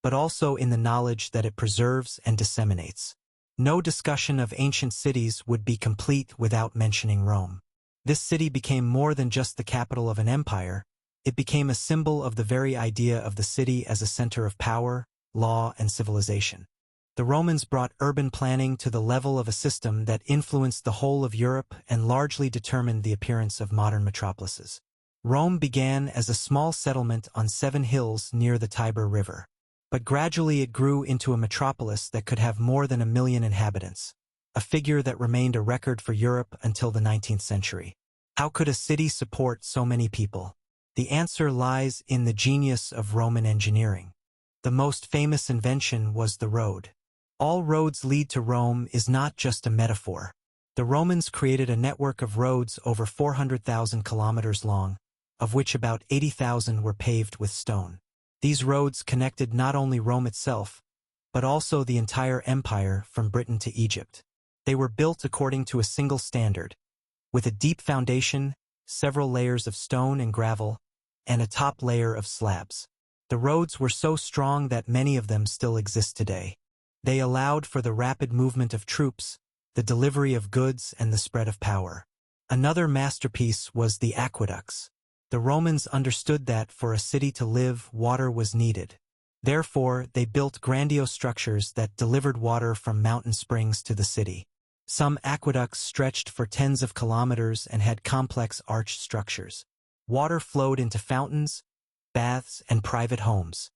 Speaker 1: but also in the knowledge that it preserves and disseminates. No discussion of ancient cities would be complete without mentioning Rome. This city became more than just the capital of an empire. It became a symbol of the very idea of the city as a center of power, law, and civilization. The Romans brought urban planning to the level of a system that influenced the whole of Europe and largely determined the appearance of modern metropolises. Rome began as a small settlement on 7 hills near the Tiber River. But gradually it grew into a metropolis that could have more than 1 million inhabitants, a figure that remained a record for Europe until the 19th century. How could a city support so many people? The answer lies in the genius of Roman engineering. The most famous invention was the road. All roads lead to Rome is not just a metaphor. The Romans created a network of roads over 400,000 kilometers long, of which about 80,000 were paved with stone. These roads connected not only Rome itself, but also the entire empire from Britain to Egypt. They were built according to a single standard, with a deep foundation, several layers of stone and gravel, and a top layer of slabs. The roads were so strong that many of them still exist today. They allowed for the rapid movement of troops, the delivery of goods, and the spread of power. Another masterpiece was the aqueducts. The Romans understood that for a city to live, water was needed. Therefore, they built grandiose structures that delivered water from mountain springs to the city. Some aqueducts stretched for tens of kilometers and had complex arched structures. Water flowed into fountains, baths, and private homes.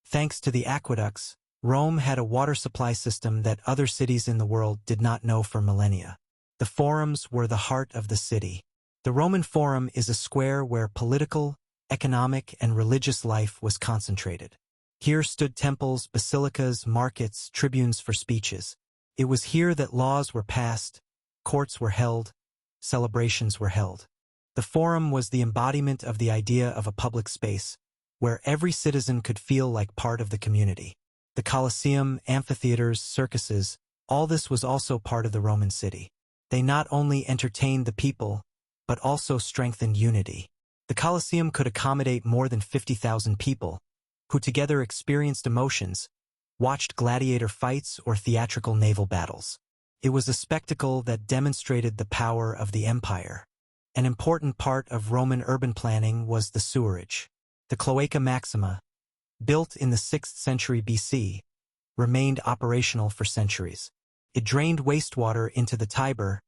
Speaker 1: Thanks to the aqueducts, Rome had a water supply system that other cities in the world did not know for millennia. The forums were the heart of the city. The Roman Forum is a square where political, economic, and religious life was concentrated. Here stood temples, basilicas, markets, tribunes for speeches. It was here that laws were passed, courts were held, celebrations were held. The Forum was the embodiment of the idea of a public space, where every citizen could feel like part of the community. The Colosseum, amphitheaters, circuses, all this was also part of the Roman city. They not only entertained the people, but also strengthened unity. The Colosseum could accommodate more than 50,000 people, who together experienced emotions, watched gladiator fights or theatrical naval battles. It was a spectacle that demonstrated the power of the empire. An important part of Roman urban planning was the sewerage. The Cloaca Maxima, built in the 6th century BC, remained operational for centuries. It drained wastewater into the Tiber,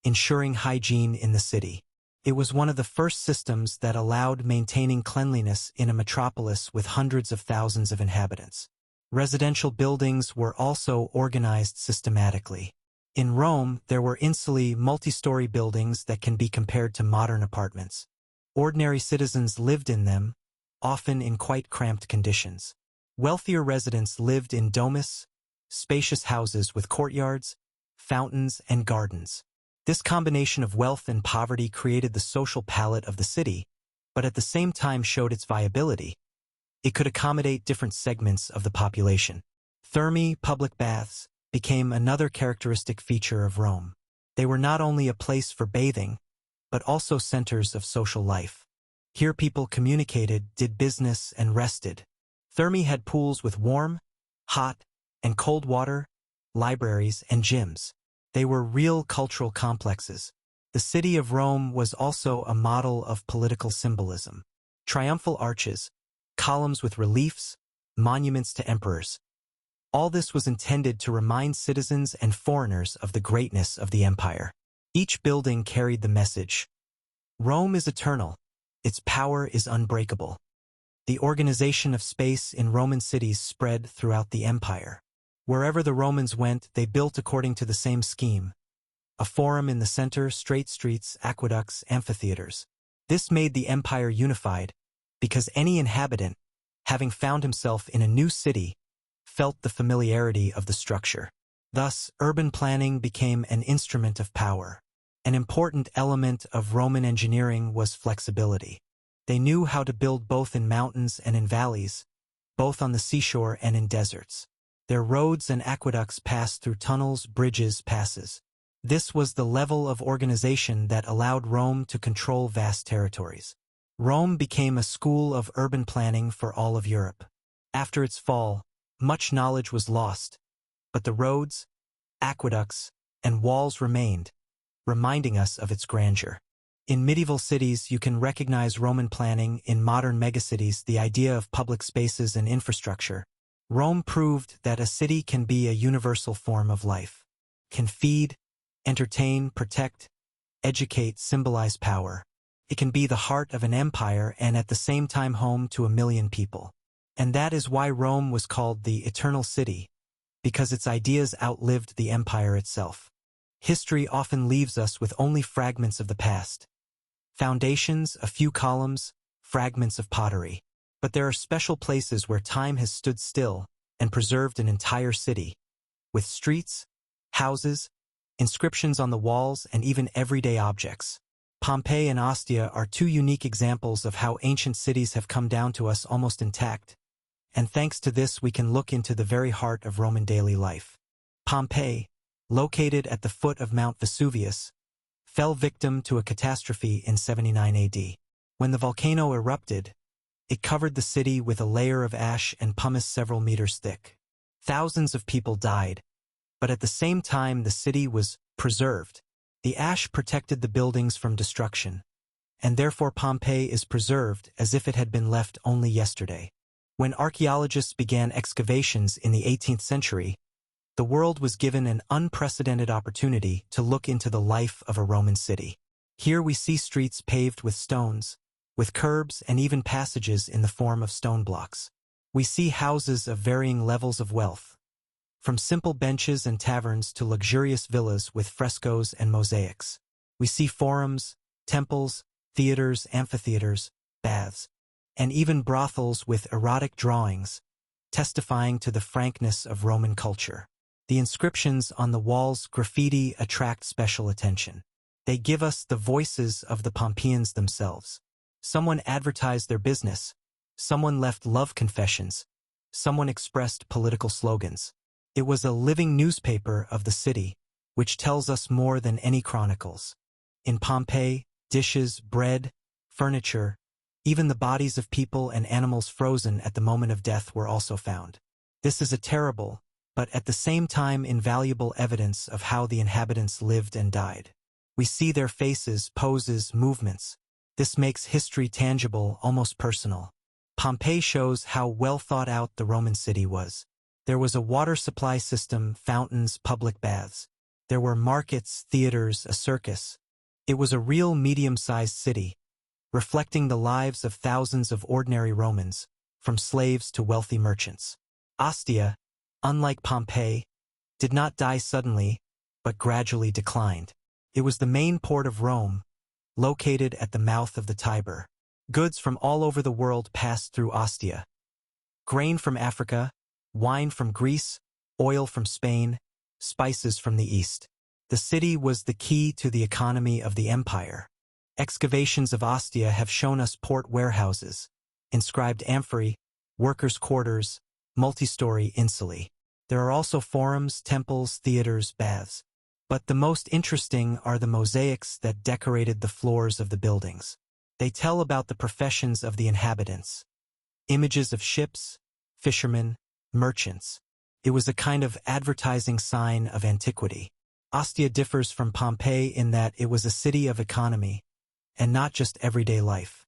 Speaker 1: ensuring hygiene in the city. It was one of the first systems that allowed maintaining cleanliness in a metropolis with hundreds of thousands of inhabitants. Residential buildings were also organized systematically. In Rome, there were insulae, multi-story buildings that can be compared to modern apartments. Ordinary citizens lived in them, often in quite cramped conditions. Wealthier residents lived in domus, spacious houses with courtyards, fountains, and gardens. This combination of wealth and poverty created the social palette of the city, but at the same time showed its viability. It could accommodate different segments of the population. Thermae, public baths, became another characteristic feature of Rome. They were not only a place for bathing, but also centers of social life. Here people communicated, did business, and rested. Thermae had pools with warm, hot, and cold water, libraries, and gyms. They were real cultural complexes. The city of Rome was also a model of political symbolism. Triumphal arches, columns with reliefs, monuments to emperors. All this was intended to remind citizens and foreigners of the greatness of the empire. Each building carried the message: Rome is eternal, its power is unbreakable. The organization of space in Roman cities spread throughout the empire. Wherever the Romans went, they built according to the same scheme. A forum in the center, straight streets, aqueducts, amphitheaters. This made the empire unified, because any inhabitant, having found himself in a new city, felt the familiarity of the structure. Thus, urban planning became an instrument of power. An important element of Roman engineering was flexibility. They knew how to build both in mountains and in valleys, both on the seashore and in deserts. Their roads and aqueducts passed through tunnels, bridges, passes. This was the level of organization that allowed Rome to control vast territories. Rome became a school of urban planning for all of Europe. After its fall, much knowledge was lost, but the roads, aqueducts, and walls remained, reminding us of its grandeur. In medieval cities, you can recognize Roman planning. In modern megacities, the idea of public spaces and infrastructure. Rome proved that a city can be a universal form of life. Can feed, entertain, protect, educate, symbolize power. It can be the heart of an empire and at the same time home to a million people. And that is why Rome was called the Eternal City, because its ideas outlived the empire itself. History often leaves us with only fragments of the past. Foundations, a few columns, fragments of pottery. But there are special places where time has stood still and preserved an entire city, with streets, houses, inscriptions on the walls, and even everyday objects. Pompeii and Ostia are two unique examples of how ancient cities have come down to us almost intact, and thanks to this we can look into the very heart of Roman daily life. Pompeii, located at the foot of Mount Vesuvius, fell victim to a catastrophe in 79 AD. When the volcano erupted, it covered the city with a layer of ash and pumice several meters thick. Thousands of people died, but at the same time the city was preserved. The ash protected the buildings from destruction, and therefore Pompeii is preserved as if it had been left only yesterday. When archaeologists began excavations in the 18th century, the world was given an unprecedented opportunity to look into the life of a Roman city. Here we see streets paved with stones, with curbs and even passages in the form of stone blocks. We see houses of varying levels of wealth, from simple benches and taverns to luxurious villas with frescoes and mosaics. We see forums, temples, theaters, amphitheaters, baths, and even brothels with erotic drawings, testifying to the frankness of Roman culture. The inscriptions on the walls, graffiti, attract special attention. They give us the voices of the Pompeians themselves. Someone advertised their business. Someone left love confessions. Someone expressed political slogans. It was a living newspaper of the city, which tells us more than any chronicles. In Pompeii, dishes, bread, furniture, even the bodies of people and animals frozen at the moment of death were also found. This is a terrible, but at the same time invaluable evidence of how the inhabitants lived and died. We see their faces, poses, movements. This makes history tangible, almost personal. Pompeii shows how well thought out the Roman city was. There was a water supply system, fountains, public baths. There were markets, theaters, a circus. It was a real medium-sized city, reflecting the lives of thousands of ordinary Romans, from slaves to wealthy merchants. Ostia, unlike Pompeii, did not die suddenly, but gradually declined. It was the main port of Rome, located at the mouth of the Tiber. Goods from all over the world passed through Ostia. Grain from Africa, wine from Greece, oil from Spain, spices from the East. The city was the key to the economy of the empire. Excavations of Ostia have shown us port warehouses, inscribed amphorae, workers' quarters, multi-story insulae. There are also forums, temples, theaters, baths. But the most interesting are the mosaics that decorated the floors of the buildings. They tell about the professions of the inhabitants. Images of ships, fishermen, merchants. It was a kind of advertising sign of antiquity. Ostia differs from Pompeii in that it was a city of economy, and not just everyday life.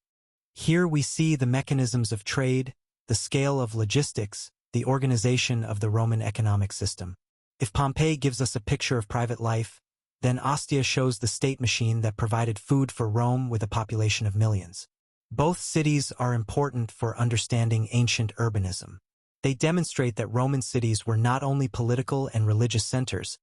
Speaker 1: Here we see the mechanisms of trade, the scale of logistics, the organization of the Roman economic system. If Pompeii gives us a picture of private life, then Ostia shows the state machine that provided food for Rome with a population of millions. Both cities are important for understanding ancient urbanism. They demonstrate that Roman cities were not only political and religious centers,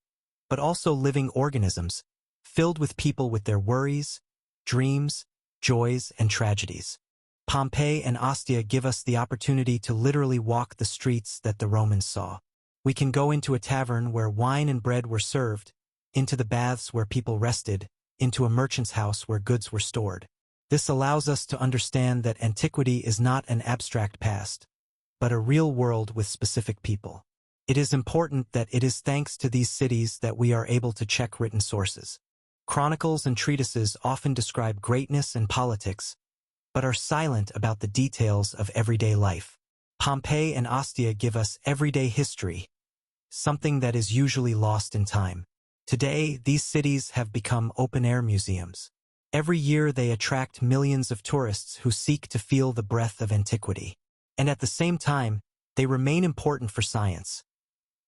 Speaker 1: but also living organisms, filled with people with their worries, dreams, joys, and tragedies. Pompeii and Ostia give us the opportunity to literally walk the streets that the Romans saw. We can go into a tavern where wine and bread were served, into the baths where people rested, into a merchant's house where goods were stored. This allows us to understand that antiquity is not an abstract past, but a real world with specific people. It is important that it is thanks to these cities that we are able to check written sources. Chronicles and treatises often describe greatness and politics, but are silent about the details of everyday life. Pompeii and Ostia give us everyday history, something that is usually lost in time. Today, these cities have become open-air museums. Every year they attract millions of tourists who seek to feel the breath of antiquity. And at the same time, they remain important for science.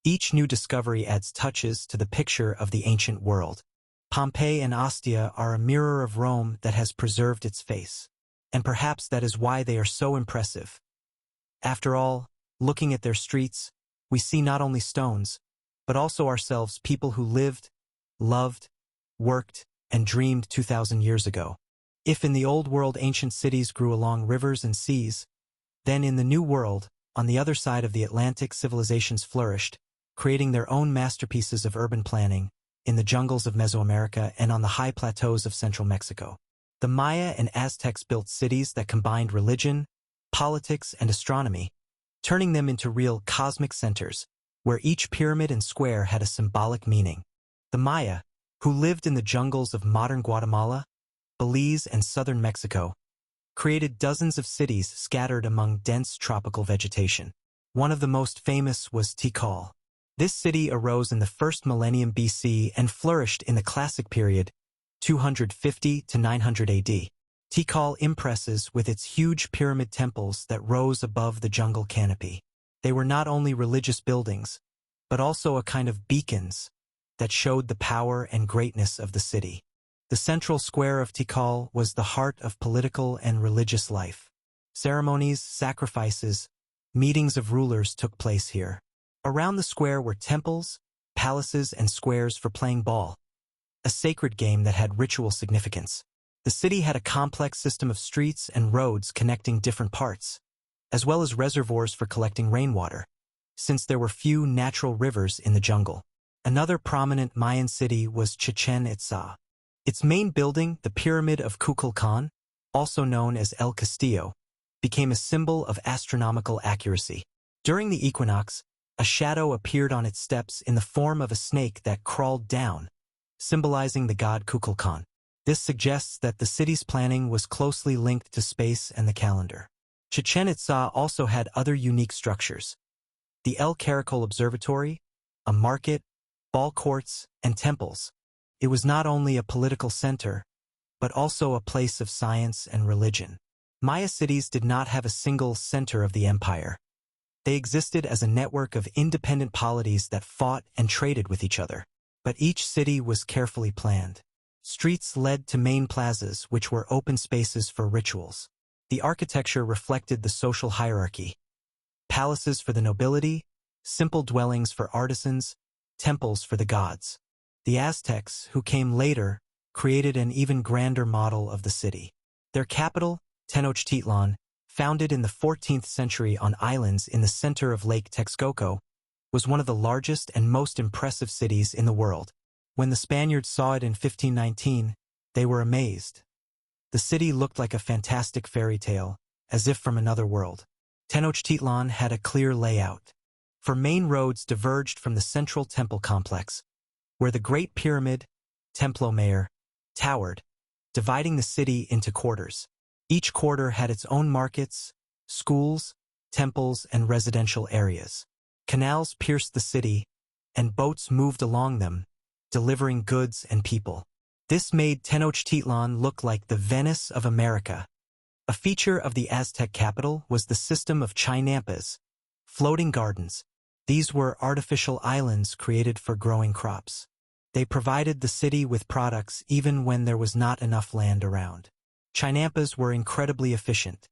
Speaker 1: Each new discovery adds touches to the picture of the ancient world. Pompeii and Ostia are a mirror of Rome that has preserved its face. And perhaps that is why they are so impressive. After all, looking at their streets, we see not only stones, but also ourselves, people who lived, loved, worked, and dreamed 2,000 years ago. If in the old world ancient cities grew along rivers and seas, then in the new world, on the other side of the Atlantic, civilizations flourished, creating their own masterpieces of urban planning, in the jungles of Mesoamerica and on the high plateaus of central Mexico. The Maya and Aztecs built cities that combined religion, politics, and astronomy, turning them into real cosmic centers, where each pyramid and square had a symbolic meaning. The Maya, who lived in the jungles of modern Guatemala, Belize, and southern Mexico, created dozens of cities scattered among dense tropical vegetation. One of the most famous was Tikal. This city arose in the first millennium BC and flourished in the Classic period, 250 to 900 AD. Tikal impresses with its huge pyramid temples that rose above the jungle canopy. They were not only religious buildings, but also a kind of beacons that showed the power and greatness of the city. The central square of Tikal was the heart of political and religious life. Ceremonies, sacrifices, meetings of rulers took place here. Around the square were temples, palaces, and squares for playing ball, a sacred game that had ritual significance. The city had a complex system of streets and roads connecting different parts, as well as reservoirs for collecting rainwater, since there were few natural rivers in the jungle. Another prominent Mayan city was Chichen Itza. Its main building, the Pyramid of Kukulkan, also known as El Castillo, became a symbol of astronomical accuracy. During the equinox, a shadow appeared on its steps in the form of a snake that crawled down, symbolizing the god Kukulkan. This suggests that the city's planning was closely linked to space and the calendar. Chichen Itza also had other unique structures. The El Caracol Observatory, a market, ball courts, and temples. It was not only a political center, but also a place of science and religion. Maya cities did not have a single center of the empire. They existed as a network of independent polities that fought and traded with each other. But each city was carefully planned. Streets led to main plazas, which were open spaces for rituals. The architecture reflected the social hierarchy. Palaces for the nobility, simple dwellings for artisans, temples for the gods. The Aztecs, who came later, created an even grander model of the city. Their capital, Tenochtitlan, founded in the 14th century on islands in the center of Lake Texcoco, was one of the largest and most impressive cities in the world. When the Spaniards saw it in 1519, they were amazed. The city looked like a fantastic fairy tale, as if from another world. Tenochtitlan had a clear layout. For main roads diverged from the central temple complex, where the Great Pyramid, Templo Mayor, towered, dividing the city into quarters. Each quarter had its own markets, schools, temples, and residential areas. Canals pierced the city, and boats moved along them, delivering goods and people. This made Tenochtitlan look like the Venice of America. A feature of the Aztec capital was the system of chinampas, floating gardens. These were artificial islands created for growing crops. They provided the city with products even when there was not enough land around. Chinampas were incredibly efficient.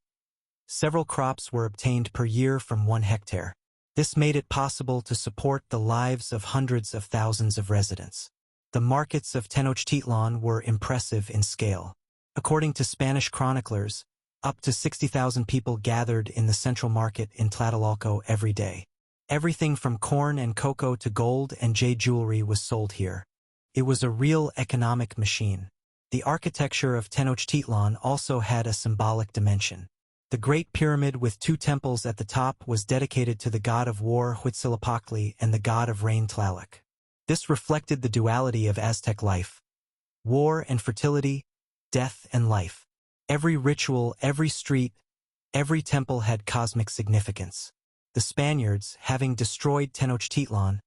Speaker 1: Several crops were obtained per year from 1 hectare. This made it possible to support the lives of hundreds of thousands of residents. The markets of Tenochtitlan were impressive in scale. According to Spanish chroniclers, up to 60,000 people gathered in the central market in Tlatelolco every day. Everything from corn and cocoa to gold and jade jewelry was sold here. It was a real economic machine. The architecture of Tenochtitlan also had a symbolic dimension. The Great Pyramid with 2 temples at the top was dedicated to the god of war Huitzilopochtli and the god of rain Tlaloc. This reflected the duality of Aztec life: war and fertility, death and life. Every ritual, every street, every temple had cosmic significance. The Spaniards, having destroyed Tenochtitlan,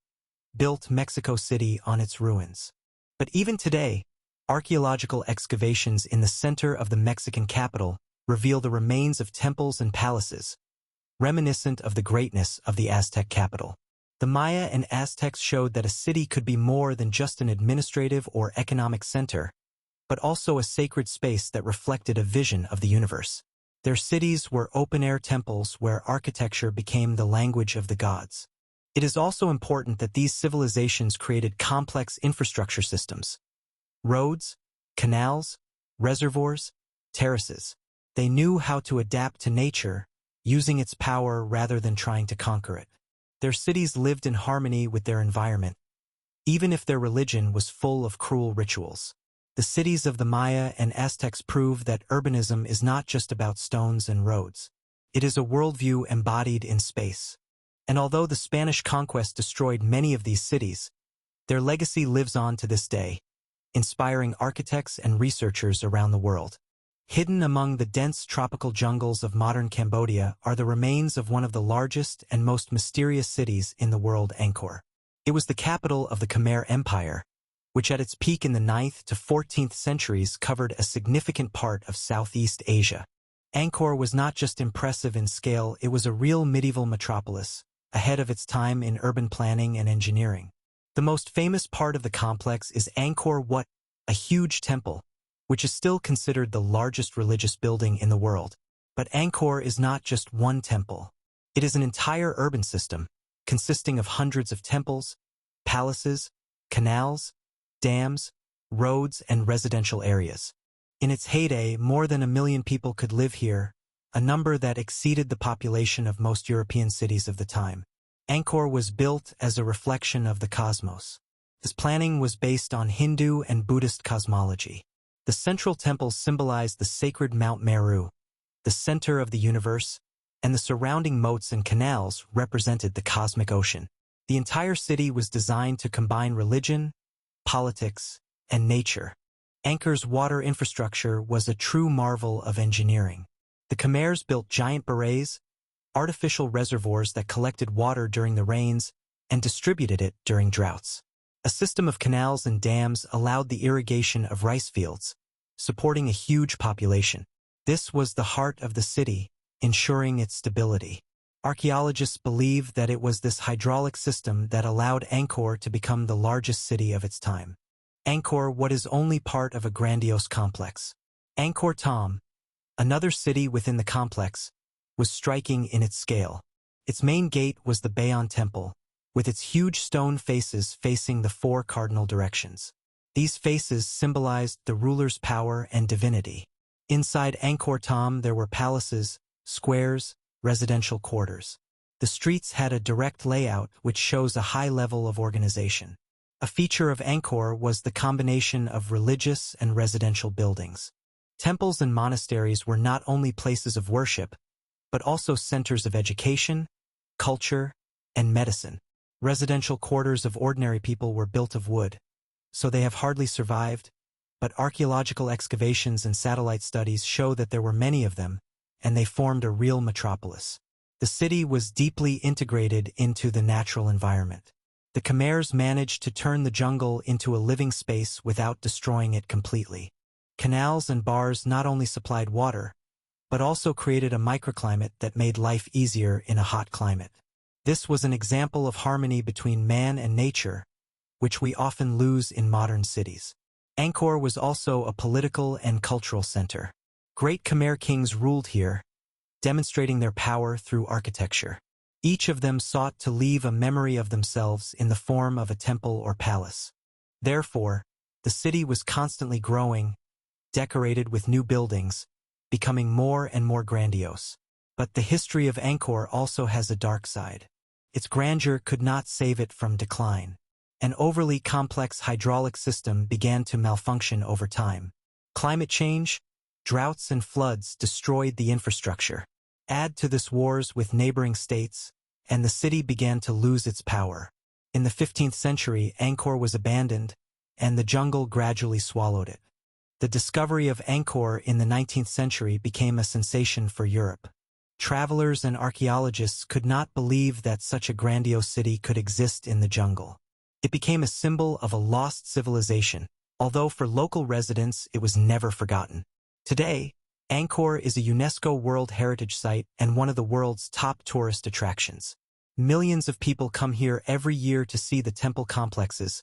Speaker 1: built Mexico City on its ruins. But even today, archaeological excavations in the center of the Mexican capital reveal the remains of temples and palaces, reminiscent of the greatness of the Aztec capital. The Maya and Aztecs showed that a city could be more than just an administrative or economic center, but also a sacred space that reflected a vision of the universe. Their cities were open-air temples where architecture became the language of the gods. It is also important that these civilizations created complex infrastructure systems: roads, canals, reservoirs, terraces. They knew how to adapt to nature, using its power rather than trying to conquer it. Their cities lived in harmony with their environment, even if their religion was full of cruel rituals. The cities of the Maya and Aztecs prove that urbanism is not just about stones and roads. It is a worldview embodied in space. And although the Spanish conquest destroyed many of these cities, their legacy lives on to this day, inspiring architects and researchers around the world. Hidden among the dense tropical jungles of modern Cambodia are the remains of one of the largest and most mysterious cities in the world, Angkor. It was the capital of the Khmer Empire, which at its peak in the 9th to 14th centuries covered a significant part of Southeast Asia. Angkor was not just impressive in scale, it was a real medieval metropolis, ahead of its time in urban planning and engineering. The most famous part of the complex is Angkor Wat, a huge temple, which is still considered the largest religious building in the world. But Angkor is not just one temple. It is an entire urban system. consisting of hundreds of temples, palaces, canals, dams, roads, and residential areas. In its heyday, more than 1 million people could live here, a number that exceeded the population of most European cities of the time. Angkor was built as a reflection of the cosmos. Its planning was based on Hindu and Buddhist cosmology. The central temple symbolized the sacred Mount Meru, the center of the universe, and the surrounding moats and canals represented the cosmic ocean. The entire city was designed to combine religion, politics, and nature. Angkor's water infrastructure was a true marvel of engineering. The Khmers built giant barrages, artificial reservoirs that collected water during the rains and distributed it during droughts. A system of canals and dams allowed the irrigation of rice fields, supporting a huge population. This was the heart of the city, ensuring its stability. Archaeologists believe that it was this hydraulic system that allowed Angkor to become the largest city of its time. Angkor, what is only part of a grandiose complex. Angkor Thom, another city within the complex, was striking in its scale. Its main gate was the Bayon Temple, with its huge stone faces facing the 4 cardinal directions. These faces symbolized the ruler's power and divinity. Inside Angkor Thom there were palaces, squares, residential quarters. The streets had a direct layout which shows a high level of organization. A feature of Angkor was the combination of religious and residential buildings. Temples and monasteries were not only places of worship, but also centers of education, culture, and medicine. Residential quarters of ordinary people were built of wood, so they have hardly survived, but archaeological excavations and satellite studies show that there were many of them, and they formed a real metropolis. The city was deeply integrated into the natural environment. The Khmers managed to turn the jungle into a living space without destroying it completely. Canals and bars not only supplied water, but also created a microclimate that made life easier in a hot climate. This was an example of harmony between man and nature, which we often lose in modern cities. Angkor was also a political and cultural center. Great Khmer kings ruled here, demonstrating their power through architecture. Each of them sought to leave a memory of themselves in the form of a temple or palace. Therefore, the city was constantly growing, decorated with new buildings, becoming more and more grandiose. But the history of Angkor also has a dark side. Its grandeur could not save it from decline. An overly complex hydraulic system began to malfunction over time. Climate change, droughts and floods destroyed the infrastructure. Add to this wars with neighboring states, and the city began to lose its power. In the 15th century, Angkor was abandoned, and the jungle gradually swallowed it. The discovery of Angkor in the 19th century became a sensation for Europe. Travelers and archaeologists could not believe that such a grandiose city could exist in the jungle. It became a symbol of a lost civilization, although for local residents it was never forgotten. Today, Angkor is a UNESCO World Heritage Site and one of the world's top tourist attractions. Millions of people come here every year to see the temple complexes,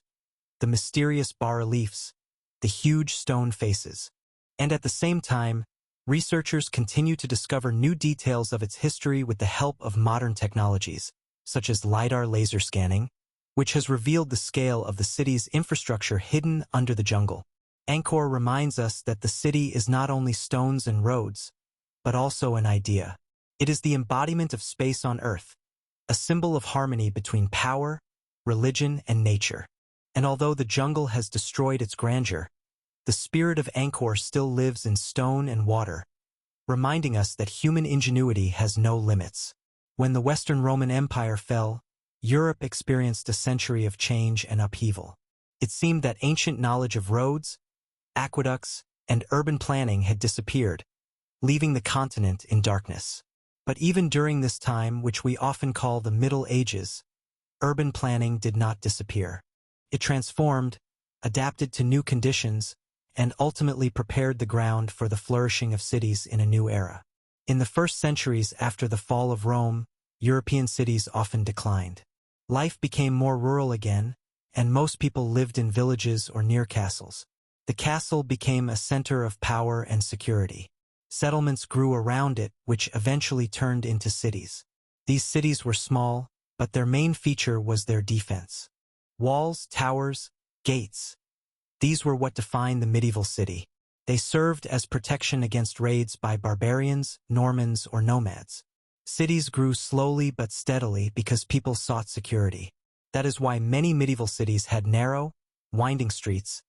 Speaker 1: the mysterious bas-reliefs, the huge stone faces. And at the same time, researchers continue to discover new details of its history with the help of modern technologies, such as LiDAR laser scanning, which has revealed the scale of the city's infrastructure hidden under the jungle. Angkor reminds us that the city is not only stones and roads, but also an idea. It is the embodiment of space on Earth, a symbol of harmony between power, religion, and nature. And although the jungle has destroyed its grandeur, the spirit of Angkor still lives in stone and water, reminding us that human ingenuity has no limits. When the Western Roman Empire fell, Europe experienced a century of change and upheaval. It seemed that ancient knowledge of roads, aqueducts, and urban planning had disappeared, leaving the continent in darkness. But even during this time, which we often call the Middle Ages, urban planning did not disappear. It transformed, adapted to new conditions, and ultimately prepared the ground for the flourishing of cities in a new era. In the first centuries after the fall of Rome, European cities often declined. Life became more rural again, and most people lived in villages or near castles. The castle became a center of power and security. Settlements grew around it, which eventually turned into cities. These cities were small, but their main feature was their defense. Walls, towers, gates. These were what defined the medieval city. They served as protection against raids by barbarians, Normans, or nomads. Cities grew slowly but steadily because people sought security. That is why many medieval cities had narrow, winding streets.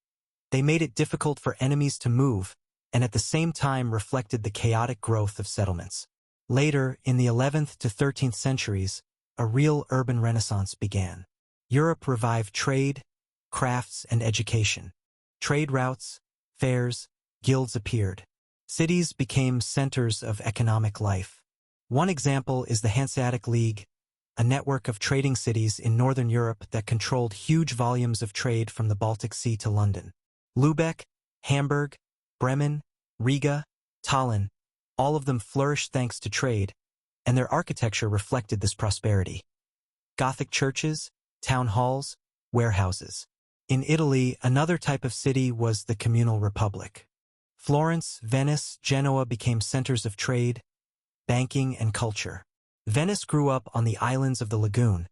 Speaker 1: They made it difficult for enemies to move, and at the same time reflected the chaotic growth of settlements. Later, in the 11th to 13th centuries, a real urban renaissance began. Europe revived trade, crafts, and education. Trade routes, fairs, guilds appeared. Cities became centers of economic life. One example is the Hanseatic League, a network of trading cities in northern Europe that controlled huge volumes of trade from the Baltic Sea to London. Lübeck, Hamburg, Bremen, Riga, Tallinn, all of them flourished thanks to trade, and their architecture reflected this prosperity. Gothic churches, town halls, warehouses. In Italy, another type of city was the communal republic. Florence, Venice, Genoa became centers of trade, banking, and culture. Venice grew up on the islands of the lagoon,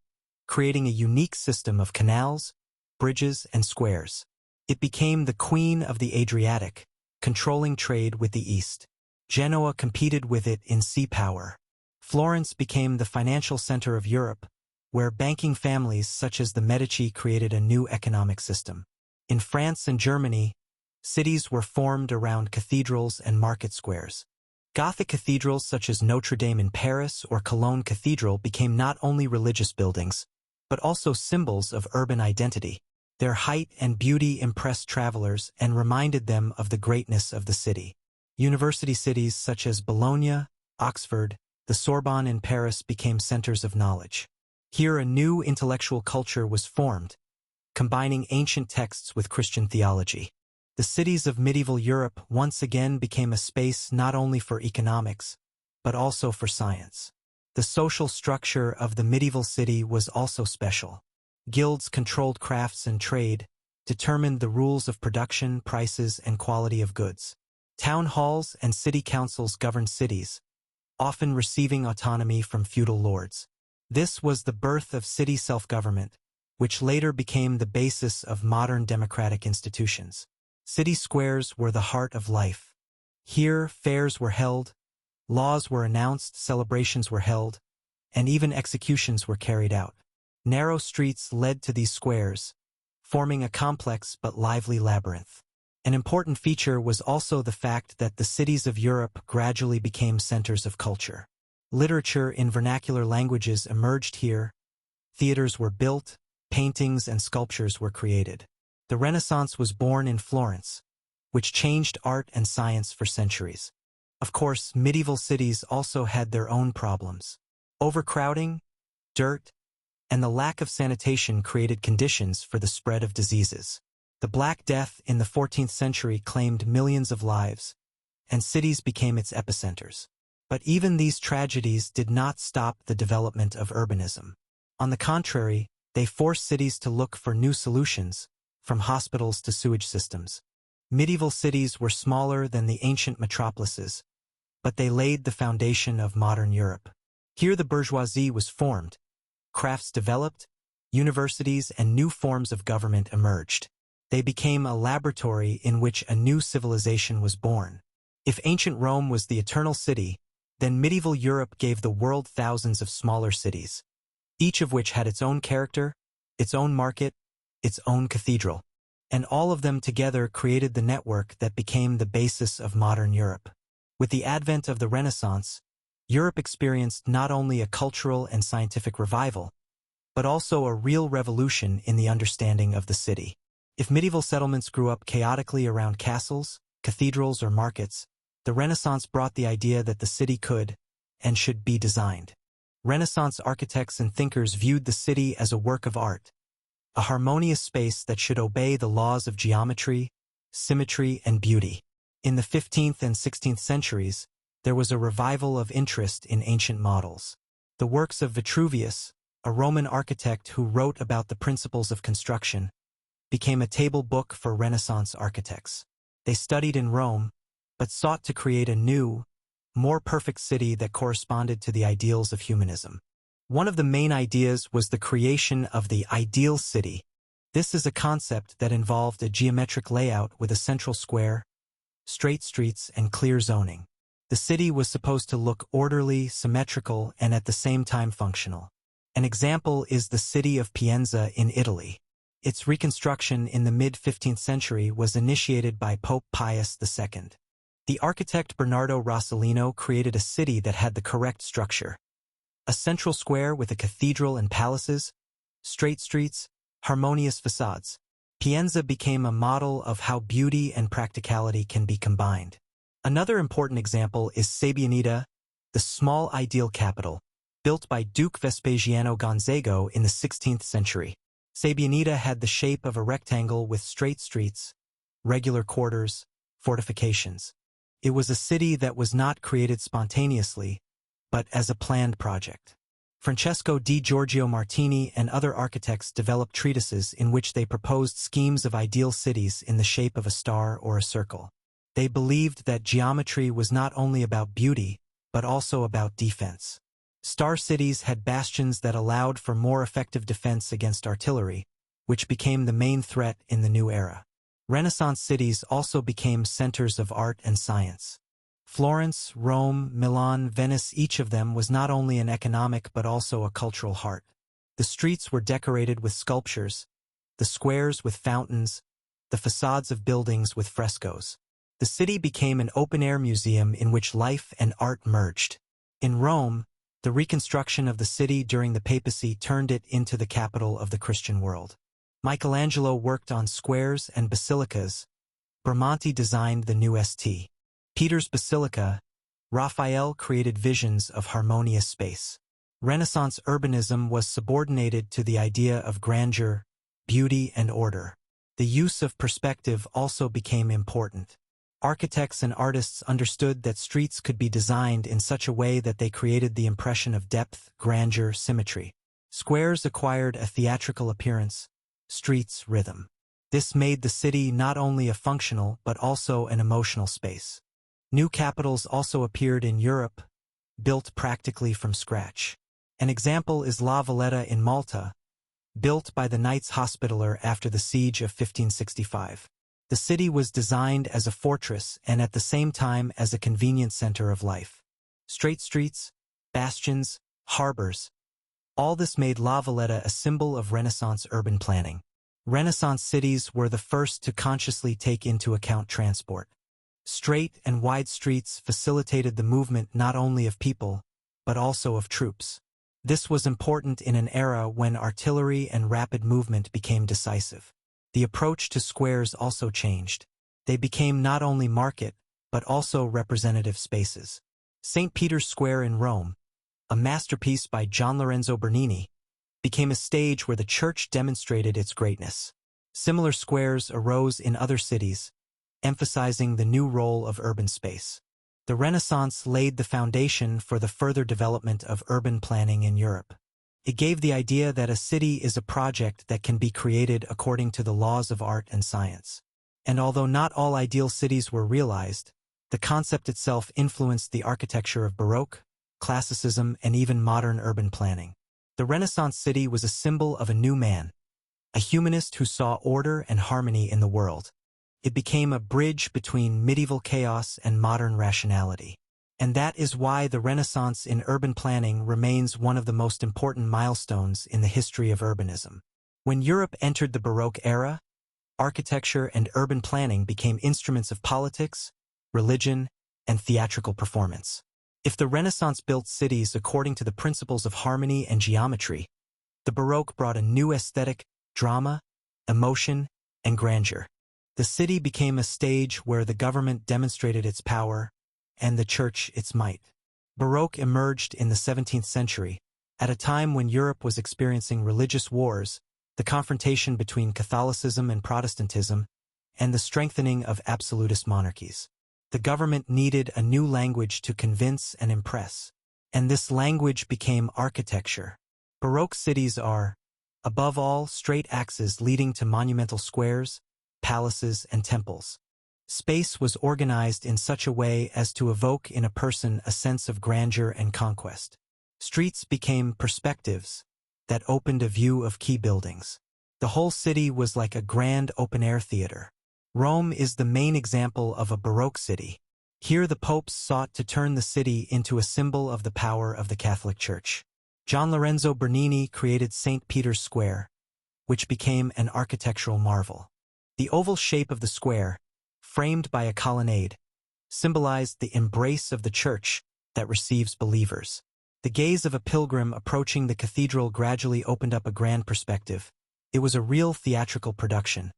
Speaker 1: creating a unique system of canals, bridges, and squares. It became the queen of the Adriatic, controlling trade with the East. Genoa competed with it in sea power. Florence became the financial center of Europe, where banking families such as the Medici created a new economic system. In France and Germany, cities were formed around cathedrals and market squares. Gothic cathedrals such as Notre Dame in Paris or Cologne Cathedral became not only religious buildings, but also symbols of urban identity. Their height and beauty impressed travelers and reminded them of the greatness of the city. University cities such as Bologna, Oxford, the Sorbonne in Paris became centers of knowledge. Here a new intellectual culture was formed, combining ancient texts with Christian theology. The cities of medieval Europe once again became a space not only for economics, but also for science. The social structure of the medieval city was also special. Guilds controlled crafts and trade, determined the rules of production, prices, and quality of goods. Town halls and city councils governed cities, often receiving autonomy from feudal lords. This was the birth of city self-government, which later became the basis of modern democratic institutions. City squares were the heart of life. Here, fairs were held, laws were announced, celebrations were held, and even executions were carried out. Narrow streets led to these squares, forming a complex but lively labyrinth. An important feature was also the fact that the cities of Europe gradually became centers of culture. Literature in vernacular languages emerged here, theaters were built, paintings and sculptures were created. The Renaissance was born in Florence, which changed art and science for centuries. Of course, medieval cities also had their own problems. Overcrowding, dirt, and the lack of sanitation created conditions for the spread of diseases. The Black Death in the 14th century claimed millions of lives, and cities became its epicenters. But even these tragedies did not stop the development of urbanism. On the contrary, they forced cities to look for new solutions, from hospitals to sewage systems. Medieval cities were smaller than the ancient metropolises, but they laid the foundation of modern Europe. Here the bourgeoisie was formed, crafts developed, universities and new forms of government emerged. They became a laboratory in which a new civilization was born. If ancient Rome was the eternal city, then medieval Europe gave the world thousands of smaller cities, each of which had its own character, its own market, its own cathedral, and all of them together created the network that became the basis of modern Europe. With the advent of the Renaissance, Europe experienced not only a cultural and scientific revival, but also a real revolution in the understanding of the city. If medieval settlements grew up chaotically around castles, cathedrals, or markets, the Renaissance brought the idea that the city could and should be designed. Renaissance architects and thinkers viewed the city as a work of art, a harmonious space that should obey the laws of geometry, symmetry, and beauty. In the 15th and 16th centuries, there was a revival of interest in ancient models. The works of Vitruvius, a Roman architect who wrote about the principles of construction, became a table book for Renaissance architects. They studied in Rome, but sought to create a new, more perfect city that corresponded to the ideals of humanism. One of the main ideas was the creation of the ideal city. This is a concept that involved a geometric layout with a central square, straight streets, and clear zoning. The city was supposed to look orderly, symmetrical, and at the same time functional. An example is the city of Pienza in Italy. Its reconstruction in the mid-15th century was initiated by Pope Pius II. The architect Bernardo Rossellino created a city that had the correct structure. A central square with a cathedral and palaces, straight streets, harmonious facades. Pienza became a model of how beauty and practicality can be combined. Another important example is Sabianita, the small ideal capital, built by Duke Vespasiano Gonzago in the 16th century. Sabianita had the shape of a rectangle with straight streets, regular quarters, fortifications. It was a city that was not created spontaneously, but as a planned project. Francesco di Giorgio Martini and other architects developed treatises in which they proposed schemes of ideal cities in the shape of a star or a circle. They believed that geometry was not only about beauty, but also about defense. Star cities had bastions that allowed for more effective defense against artillery, which became the main threat in the new era. Renaissance cities also became centers of art and science. Florence, Rome, Milan, Venice, each of them was not only an economic but also a cultural heart. The streets were decorated with sculptures, the squares with fountains, the facades of buildings with frescoes. The city became an open-air museum in which life and art merged. In Rome, the reconstruction of the city during the papacy turned it into the capital of the Christian world. Michelangelo worked on squares and basilicas. Bramante designed the new St. Peter's Basilica. Raphael created visions of harmonious space. Renaissance urbanism was subordinated to the idea of grandeur, beauty, and order. The use of perspective also became important. Architects and artists understood that streets could be designed in such a way that they created the impression of depth, grandeur, symmetry. Squares acquired a theatrical appearance, streets rhythm. This made the city not only a functional but also an emotional space. New capitals also appeared in Europe, built practically from scratch. An example is La Valletta in Malta, built by the Knights Hospitaller after the siege of 1565. The city was designed as a fortress and at the same time as a convenient center of life. Straight streets, bastions, harbors. All this made La Valletta a symbol of Renaissance urban planning. Renaissance cities were the first to consciously take into account transport. Straight and wide streets facilitated the movement not only of people, but also of troops. This was important in an era when artillery and rapid movement became decisive. The approach to squares also changed. They became not only market, but also representative spaces. St. Peter's Square in Rome, a masterpiece by Gian Lorenzo Bernini, became a stage where the church demonstrated its greatness. Similar squares arose in other cities, emphasizing the new role of urban space. The Renaissance laid the foundation for the further development of urban planning in Europe. It gave the idea that a city is a project that can be created according to the laws of art and science. And although not all ideal cities were realized, the concept itself influenced the architecture of Baroque, Classicism, and even modern urban planning. The Renaissance city was a symbol of a new man, a humanist who saw order and harmony in the world. It became a bridge between medieval chaos and modern rationality. And that is why the Renaissance in urban planning remains one of the most important milestones in the history of urbanism. When Europe entered the Baroque era, architecture and urban planning became instruments of politics, religion, and theatrical performance. If the Renaissance built cities according to the principles of harmony and geometry, the Baroque brought a new aesthetic, drama, emotion, and grandeur. The city became a stage where the government demonstrated its power, and the church its might. Baroque emerged in the 17th century, at a time when Europe was experiencing religious wars, the confrontation between Catholicism and Protestantism, and the strengthening of absolutist monarchies. The government needed a new language to convince and impress, and this language became architecture. Baroque cities are, above all, straight axes leading to monumental squares, palaces, and temples. Space was organized in such a way as to evoke in a person a sense of grandeur and conquest. Streets became perspectives that opened a view of key buildings. The whole city was like a grand open-air theater. Rome is the main example of a Baroque city. Here the popes sought to turn the city into a symbol of the power of the Catholic Church. Gian Lorenzo Bernini created St. Peter's Square, which became an architectural marvel. The oval shape of the square, framed by a colonnade, symbolized the embrace of the church that receives believers. The gaze of a pilgrim approaching the cathedral gradually opened up a grand perspective. It was a real theatrical production,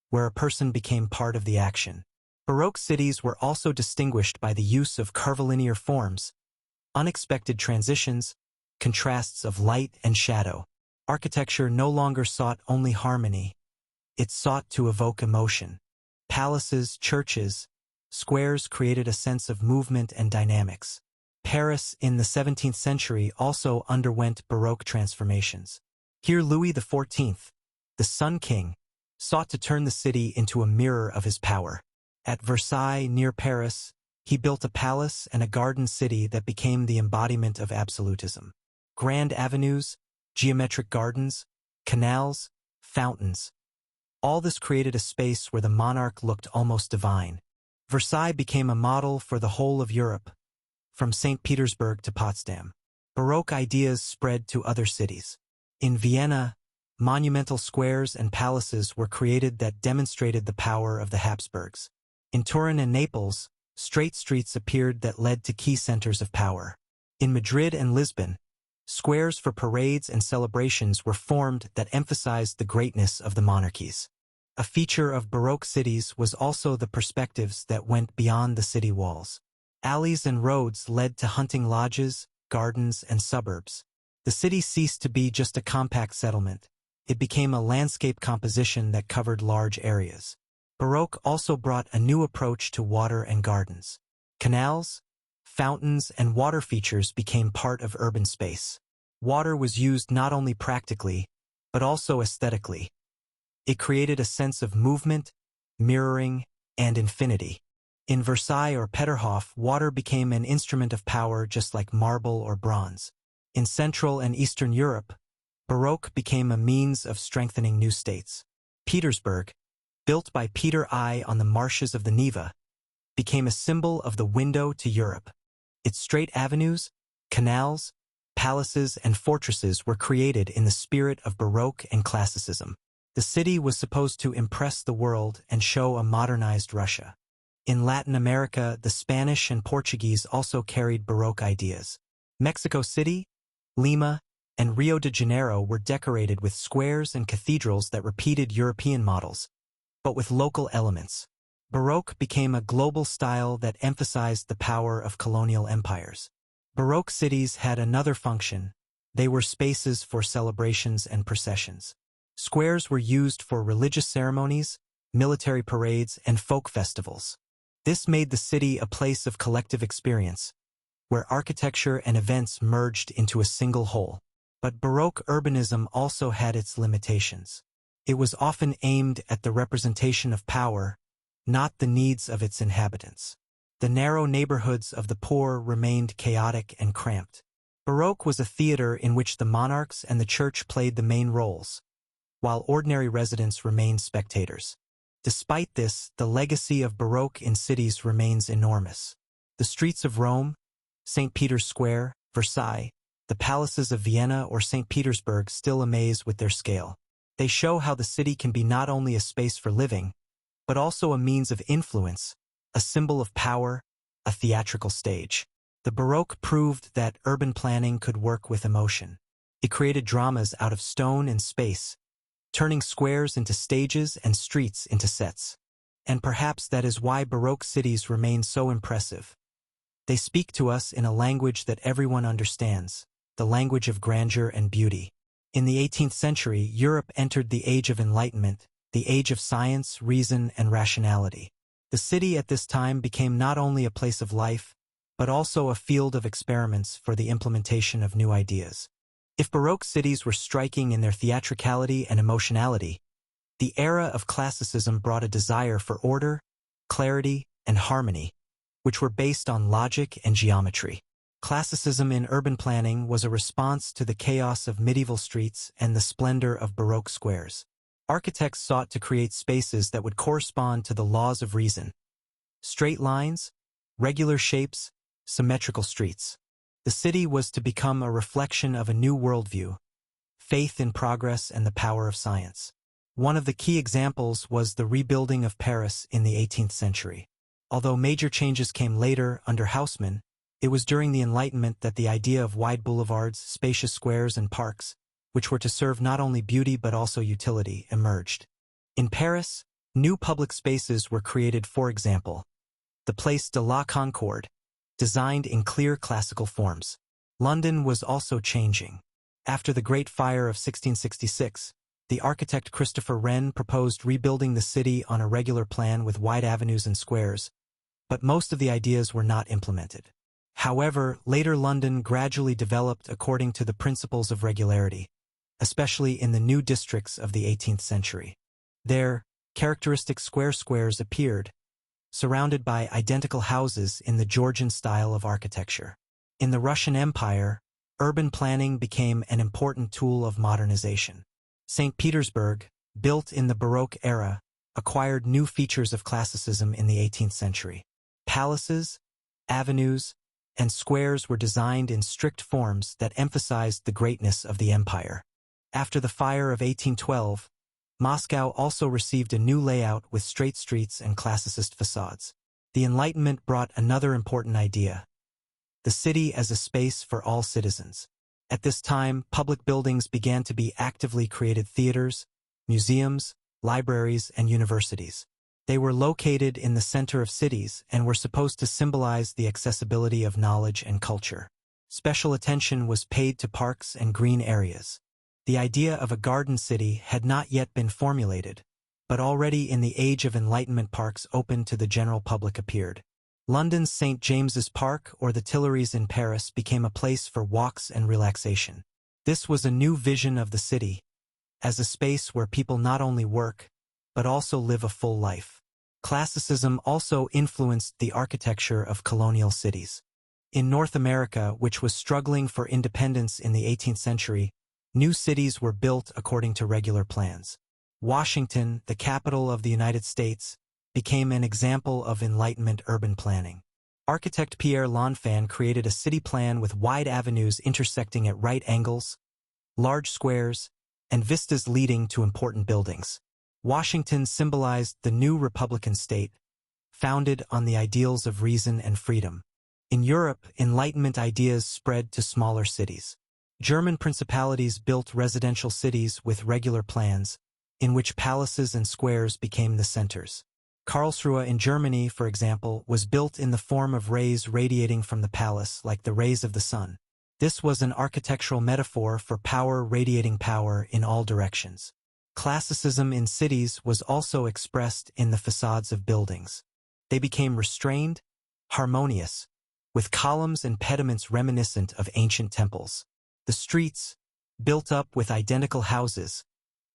Speaker 1: where a person became part of the action. Baroque cities were also distinguished by the use of curvilinear forms, unexpected transitions, contrasts of light and shadow. Architecture no longer sought only harmony. It sought to evoke emotion. Palaces, churches, squares created a sense of movement and dynamics. Paris in the 17th century also underwent Baroque transformations. Here Louis XIV, the Sun King, sought to turn the city into a mirror of his power. At Versailles, near Paris, he built a palace and a garden city that became the embodiment of absolutism. Grand avenues, geometric gardens, canals, fountains. All this created a space where the monarch looked almost divine. Versailles became a model for the whole of Europe, from St. Petersburg to Potsdam. Baroque ideas spread to other cities. In Vienna, monumental squares and palaces were created that demonstrated the power of the Habsburgs. In Turin and Naples, straight streets appeared that led to key centers of power. In Madrid and Lisbon, squares for parades and celebrations were formed that emphasized the greatness of the monarchies. A feature of Baroque cities was also the perspectives that went beyond the city walls. Alleys and roads led to hunting lodges, gardens, and suburbs. The city ceased to be just a compact settlement. It became a landscape composition that covered large areas. Baroque also brought a new approach to water and gardens. Canals, fountains, and water features became part of urban space. Water was used not only practically, but also aesthetically. It created a sense of movement, mirroring, and infinity. In Versailles or Peterhof, water became an instrument of power just like marble or bronze. In Central and Eastern Europe, Baroque became a means of strengthening new states. Petersburg, built by Peter I on the marshes of the Neva, became a symbol of the window to Europe. Its straight avenues, canals, palaces, and fortresses were created in the spirit of Baroque and Classicism. The city was supposed to impress the world and show a modernized Russia. In Latin America, the Spanish and Portuguese also carried Baroque ideas. Mexico City, Lima, and Rio de Janeiro were decorated with squares and cathedrals that repeated European models, but with local elements. Baroque became a global style that emphasized the power of colonial empires. Baroque cities had another function. They were spaces for celebrations and processions. Squares were used for religious ceremonies, military parades, and folk festivals. This made the city a place of collective experience, where architecture and events merged into a single whole. But Baroque urbanism also had its limitations. It was often aimed at the representation of power, not the needs of its inhabitants. The narrow neighborhoods of the poor remained chaotic and cramped. Baroque was a theater in which the monarchs and the church played the main roles, while ordinary residents remained spectators. Despite this, the legacy of Baroque in cities remains enormous. The streets of Rome, St. Peter's Square, Versailles, the palaces of Vienna or St. Petersburg still amaze with their scale. They show how the city can be not only a space for living, but also a means of influence, a symbol of power, a theatrical stage. The Baroque proved that urban planning could work with emotion. It created dramas out of stone and space, turning squares into stages and streets into sets. And perhaps that is why Baroque cities remain so impressive. They speak to us in a language that everyone understands, the language of grandeur and beauty. In the 18th century, Europe entered the Age of Enlightenment, the age of science, reason, and rationality. The city at this time became not only a place of life, but also a field of experiments for the implementation of new ideas. If Baroque cities were striking in their theatricality and emotionality, the era of classicism brought a desire for order, clarity, and harmony, which were based on logic and geometry. Classicism in urban planning was a response to the chaos of medieval streets and the splendor of Baroque squares. Architects sought to create spaces that would correspond to the laws of reason. Straight lines, regular shapes, symmetrical streets. The city was to become a reflection of a new worldview, faith in progress and the power of science. One of the key examples was the rebuilding of Paris in the 18th century. Although major changes came later under Haussmann, it was during the Enlightenment that the idea of wide boulevards, spacious squares, and parks, which were to serve not only beauty but also utility, emerged. In Paris, new public spaces were created, for example, the Place de la Concorde, designed in clear classical forms. London was also changing. After the Great Fire of 1666, the architect Christopher Wren proposed rebuilding the city on a regular plan with wide avenues and squares, but most of the ideas were not implemented. However, later London gradually developed according to the principles of regularity, especially in the new districts of the 18th century. There, characteristic squares appeared, surrounded by identical houses in the Georgian style of architecture. In the Russian Empire, urban planning became an important tool of modernization. St. Petersburg, built in the Baroque era, acquired new features of classicism in the 18th century. Palaces, avenues, and squares were designed in strict forms that emphasized the greatness of the empire. After the fire of 1812, Moscow also received a new layout with straight streets and classicist facades. The Enlightenment brought another important idea: the city as a space for all citizens. At this time, public buildings began to be actively created: theaters, museums, libraries, and universities. They were located in the center of cities and were supposed to symbolize the accessibility of knowledge and culture. Special attention was paid to parks and green areas. The idea of a garden city had not yet been formulated, but already in the Age of Enlightenment parks open to the general public appeared. London's St. James's Park or the Tuileries in Paris became a place for walks and relaxation. This was a new vision of the city, as a space where people not only work, but also live a full life. Classicism also influenced the architecture of colonial cities. In North America, which was struggling for independence in the 18th century, new cities were built according to regular plans. Washington, the capital of the United States, became an example of Enlightenment urban planning. Architect Pierre L'Enfant created a city plan with wide avenues intersecting at right angles, large squares, and vistas leading to important buildings. Washington symbolized the new Republican state, founded on the ideals of reason and freedom. In Europe, Enlightenment ideas spread to smaller cities. German principalities built residential cities with regular plans, in which palaces and squares became the centers. Karlsruhe in Germany, for example, was built in the form of rays radiating from the palace like the rays of the sun. This was an architectural metaphor for power radiating power in all directions. Classicism in cities was also expressed in the facades of buildings. They became restrained, harmonious, with columns and pediments reminiscent of ancient temples. The streets, built up with identical houses,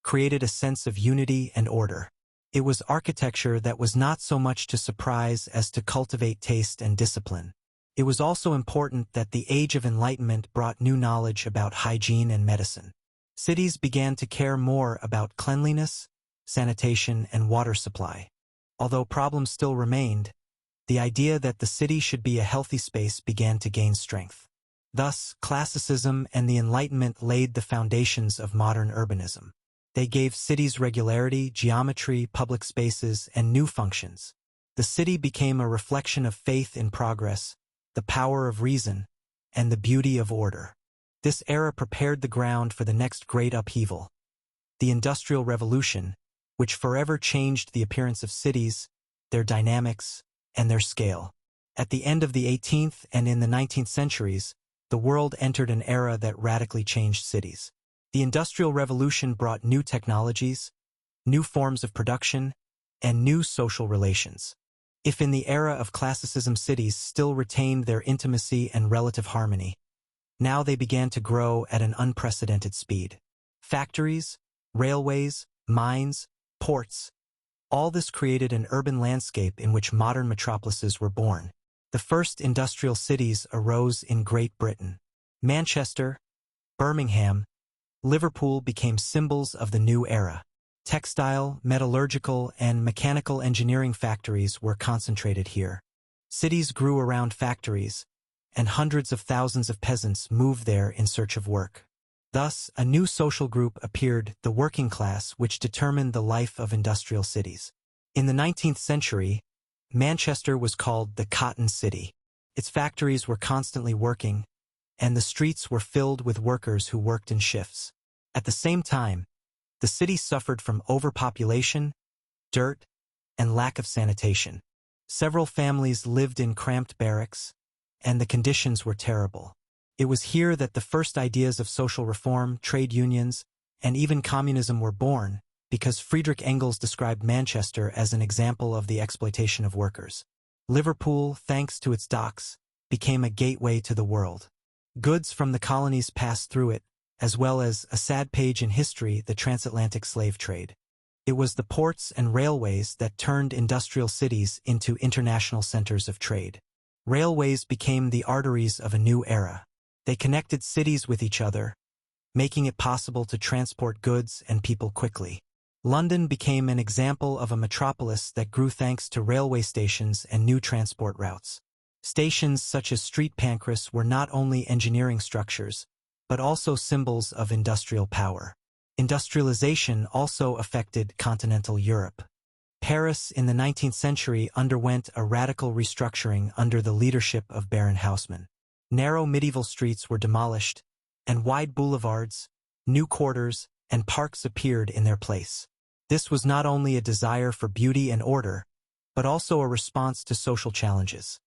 Speaker 1: created a sense of unity and order. It was architecture that was not so much to surprise as to cultivate taste and discipline. It was also important that the Age of Enlightenment brought new knowledge about hygiene and medicine. Cities began to care more about cleanliness, sanitation, and water supply. Although problems still remained, the idea that the city should be a healthy space began to gain strength. Thus, classicism and the Enlightenment laid the foundations of modern urbanism. They gave cities regularity, geometry, public spaces, and new functions. The city became a reflection of faith in progress, the power of reason, and the beauty of order. This era prepared the ground for the next great upheaval, the Industrial Revolution, which forever changed the appearance of cities, their dynamics, and their scale. At the end of the 18th and in the 19th centuries, the world entered an era that radically changed cities. The Industrial Revolution brought new technologies, new forms of production, and new social relations. If in the era of classicism cities still retained their intimacy and relative harmony, now they began to grow at an unprecedented speed. Factories, railways, mines, ports, all this created an urban landscape in which modern metropolises were born. The first industrial cities arose in Great Britain. Manchester, Birmingham, Liverpool became symbols of the new era. Textile, metallurgical, and mechanical engineering factories were concentrated here. Cities grew around factories, and hundreds of thousands of peasants moved there in search of work. Thus, a new social group appeared, the working class, which determined the life of industrial cities. In the 19th century, Manchester was called the Cotton City. Its factories were constantly working, and the streets were filled with workers who worked in shifts. At the same time, the city suffered from overpopulation, dirt, and lack of sanitation. Several families lived in cramped barracks, and the conditions were terrible. It was here that the first ideas of social reform, trade unions, and even communism were born, because Friedrich Engels described Manchester as an example of the exploitation of workers. Liverpool, thanks to its docks, became a gateway to the world. Goods from the colonies passed through it, as well as, a sad page in history, the transatlantic slave trade. It was the ports and railways that turned industrial cities into international centers of trade. Railways became the arteries of a new era. They connected cities with each other, making it possible to transport goods and people quickly. London became an example of a metropolis that grew thanks to railway stations and new transport routes. Stations such as Street Pancras were not only engineering structures, but also symbols of industrial power. Industrialization also affected continental Europe. Paris in the 19th century underwent a radical restructuring under the leadership of Baron Haussmann. Narrow medieval streets were demolished, and wide boulevards, new quarters, and parks appeared in their place. This was not only a desire for beauty and order, but also a response to social challenges.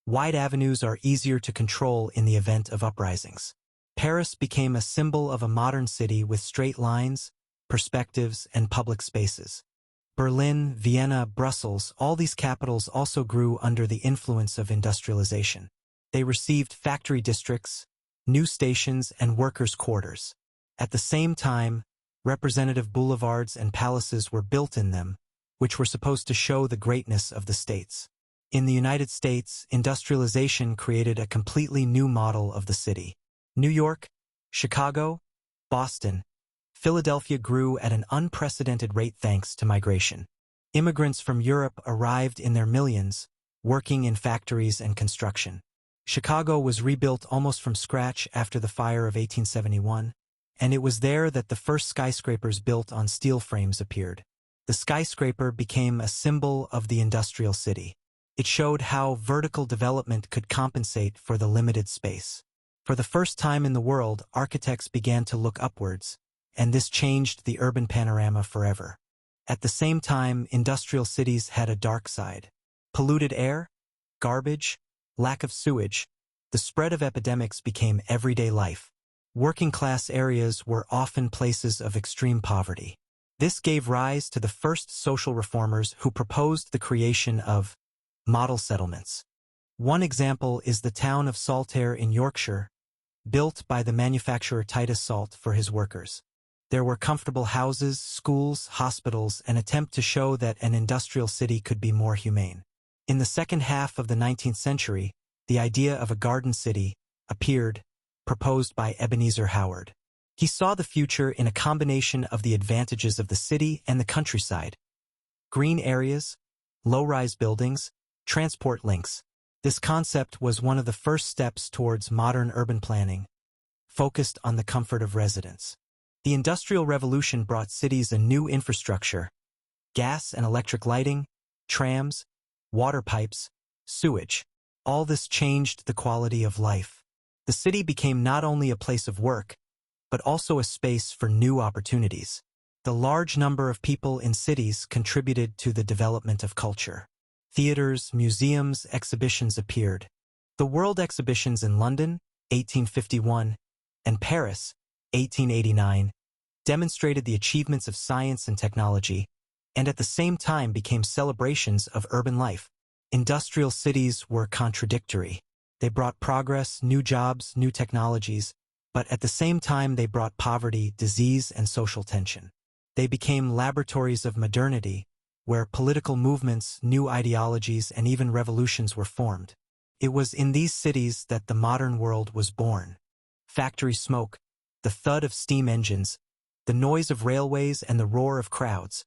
Speaker 1: Wide avenues are easier to control in the event of uprisings. Paris became a symbol of a modern city with straight lines, perspectives, and public spaces. Berlin, Vienna, Brussels, all these capitals also grew under the influence of industrialization. They received factory districts, new stations, and workers' quarters. At the same time, representative boulevards and palaces were built in them, which were supposed to show the greatness of the states. In the United States, industrialization created a completely new model of the city. New York, Chicago, Boston, Philadelphia grew at an unprecedented rate thanks to migration. Immigrants from Europe arrived in their millions, working in factories and construction. Chicago was rebuilt almost from scratch after the fire of 1871, and it was there that the first skyscrapers built on steel frames appeared. The skyscraper became a symbol of the industrial city. It showed how vertical development could compensate for the limited space. For the first time in the world, architects began to look upwards, and this changed the urban panorama forever. At the same time, industrial cities had a dark side. Polluted air, garbage, lack of sewage, the spread of epidemics became everyday life. Working-class areas were often places of extreme poverty. This gave rise to the first social reformers who proposed the creation of model settlements. One example is the town of Saltaire in Yorkshire, built by the manufacturer Titus Salt for his workers. There were comfortable houses, schools, hospitals, an attempt to show that an industrial city could be more humane. In the second half of the 19th century, the idea of a garden city appeared, proposed by Ebenezer Howard. He saw the future in a combination of the advantages of the city and the countryside. Green areas, low-rise buildings, transport links. This concept was one of the first steps towards modern urban planning, focused on the comfort of residents. The Industrial Revolution brought cities a new infrastructure: gas and electric lighting, trams, water pipes, sewage. All this changed the quality of life. The city became not only a place of work, but also a space for new opportunities. The large number of people in cities contributed to the development of culture. Theaters, museums, exhibitions appeared. The World Exhibitions in London, 1851, and Paris, 1889, demonstrated the achievements of science and technology, and at the same time became celebrations of urban life. Industrial cities were contradictory. They brought progress, new jobs, new technologies, but at the same time they brought poverty, disease, and social tension. They became laboratories of modernity, where political movements, new ideologies, and even revolutions were formed. It was in these cities that the modern world was born. Factory smoke, the thud of steam engines, the noise of railways and the roar of crowds.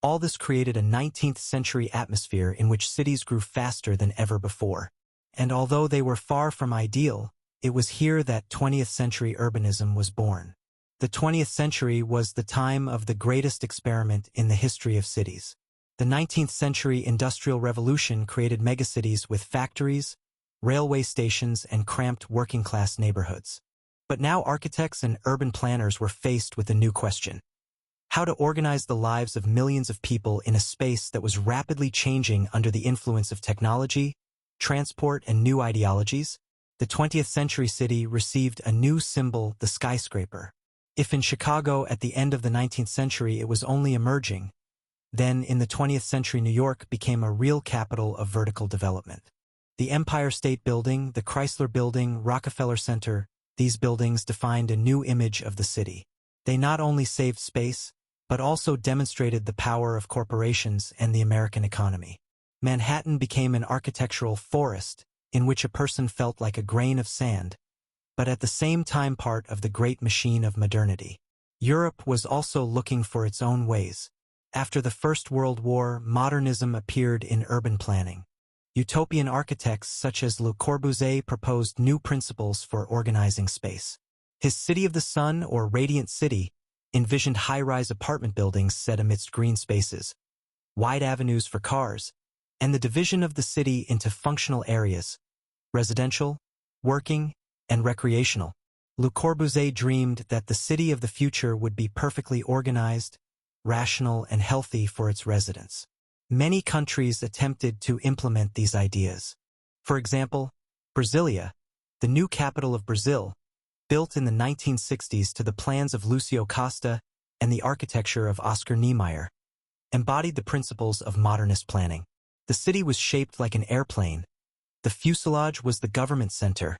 Speaker 1: All this created a 19th century atmosphere in which cities grew faster than ever before. And although they were far from ideal, it was here that 20th century urbanism was born. The 20th century was the time of the greatest experiment in the history of cities. The 19th century Industrial Revolution created megacities with factories, railway stations, and cramped working-class neighborhoods. But now architects and urban planners were faced with a new question: how to organize the lives of millions of people in a space that was rapidly changing under the influence of technology, transport, and new ideologies. The 20th century city received a new symbol, the skyscraper. If in Chicago at the end of the 19th century it was only emerging, then in the 20th century New York became a real capital of vertical development. The Empire State Building, the Chrysler Building, Rockefeller Center, these buildings defined a new image of the city. They not only saved space, but also demonstrated the power of corporations and the American economy. Manhattan became an architectural forest in which a person felt like a grain of sand, but at the same time part of the great machine of modernity. Europe was also looking for its own ways. After the First World War, modernism appeared in urban planning. Utopian architects such as Le Corbusier proposed new principles for organizing space. His City of the Sun, or Radiant City, envisioned high-rise apartment buildings set amidst green spaces, wide avenues for cars, and the division of the city into functional areas: residential, working, and recreational. Le Corbusier dreamed that the city of the future would be perfectly organized, rational, and healthy for its residents. Many countries attempted to implement these ideas. For example, Brasilia, the new capital of Brazil, built in the 1960s to the plans of Lúcio Costa and the architecture of Oscar Niemeyer, embodied the principles of modernist planning. The city was shaped like an airplane. The fuselage was the government center.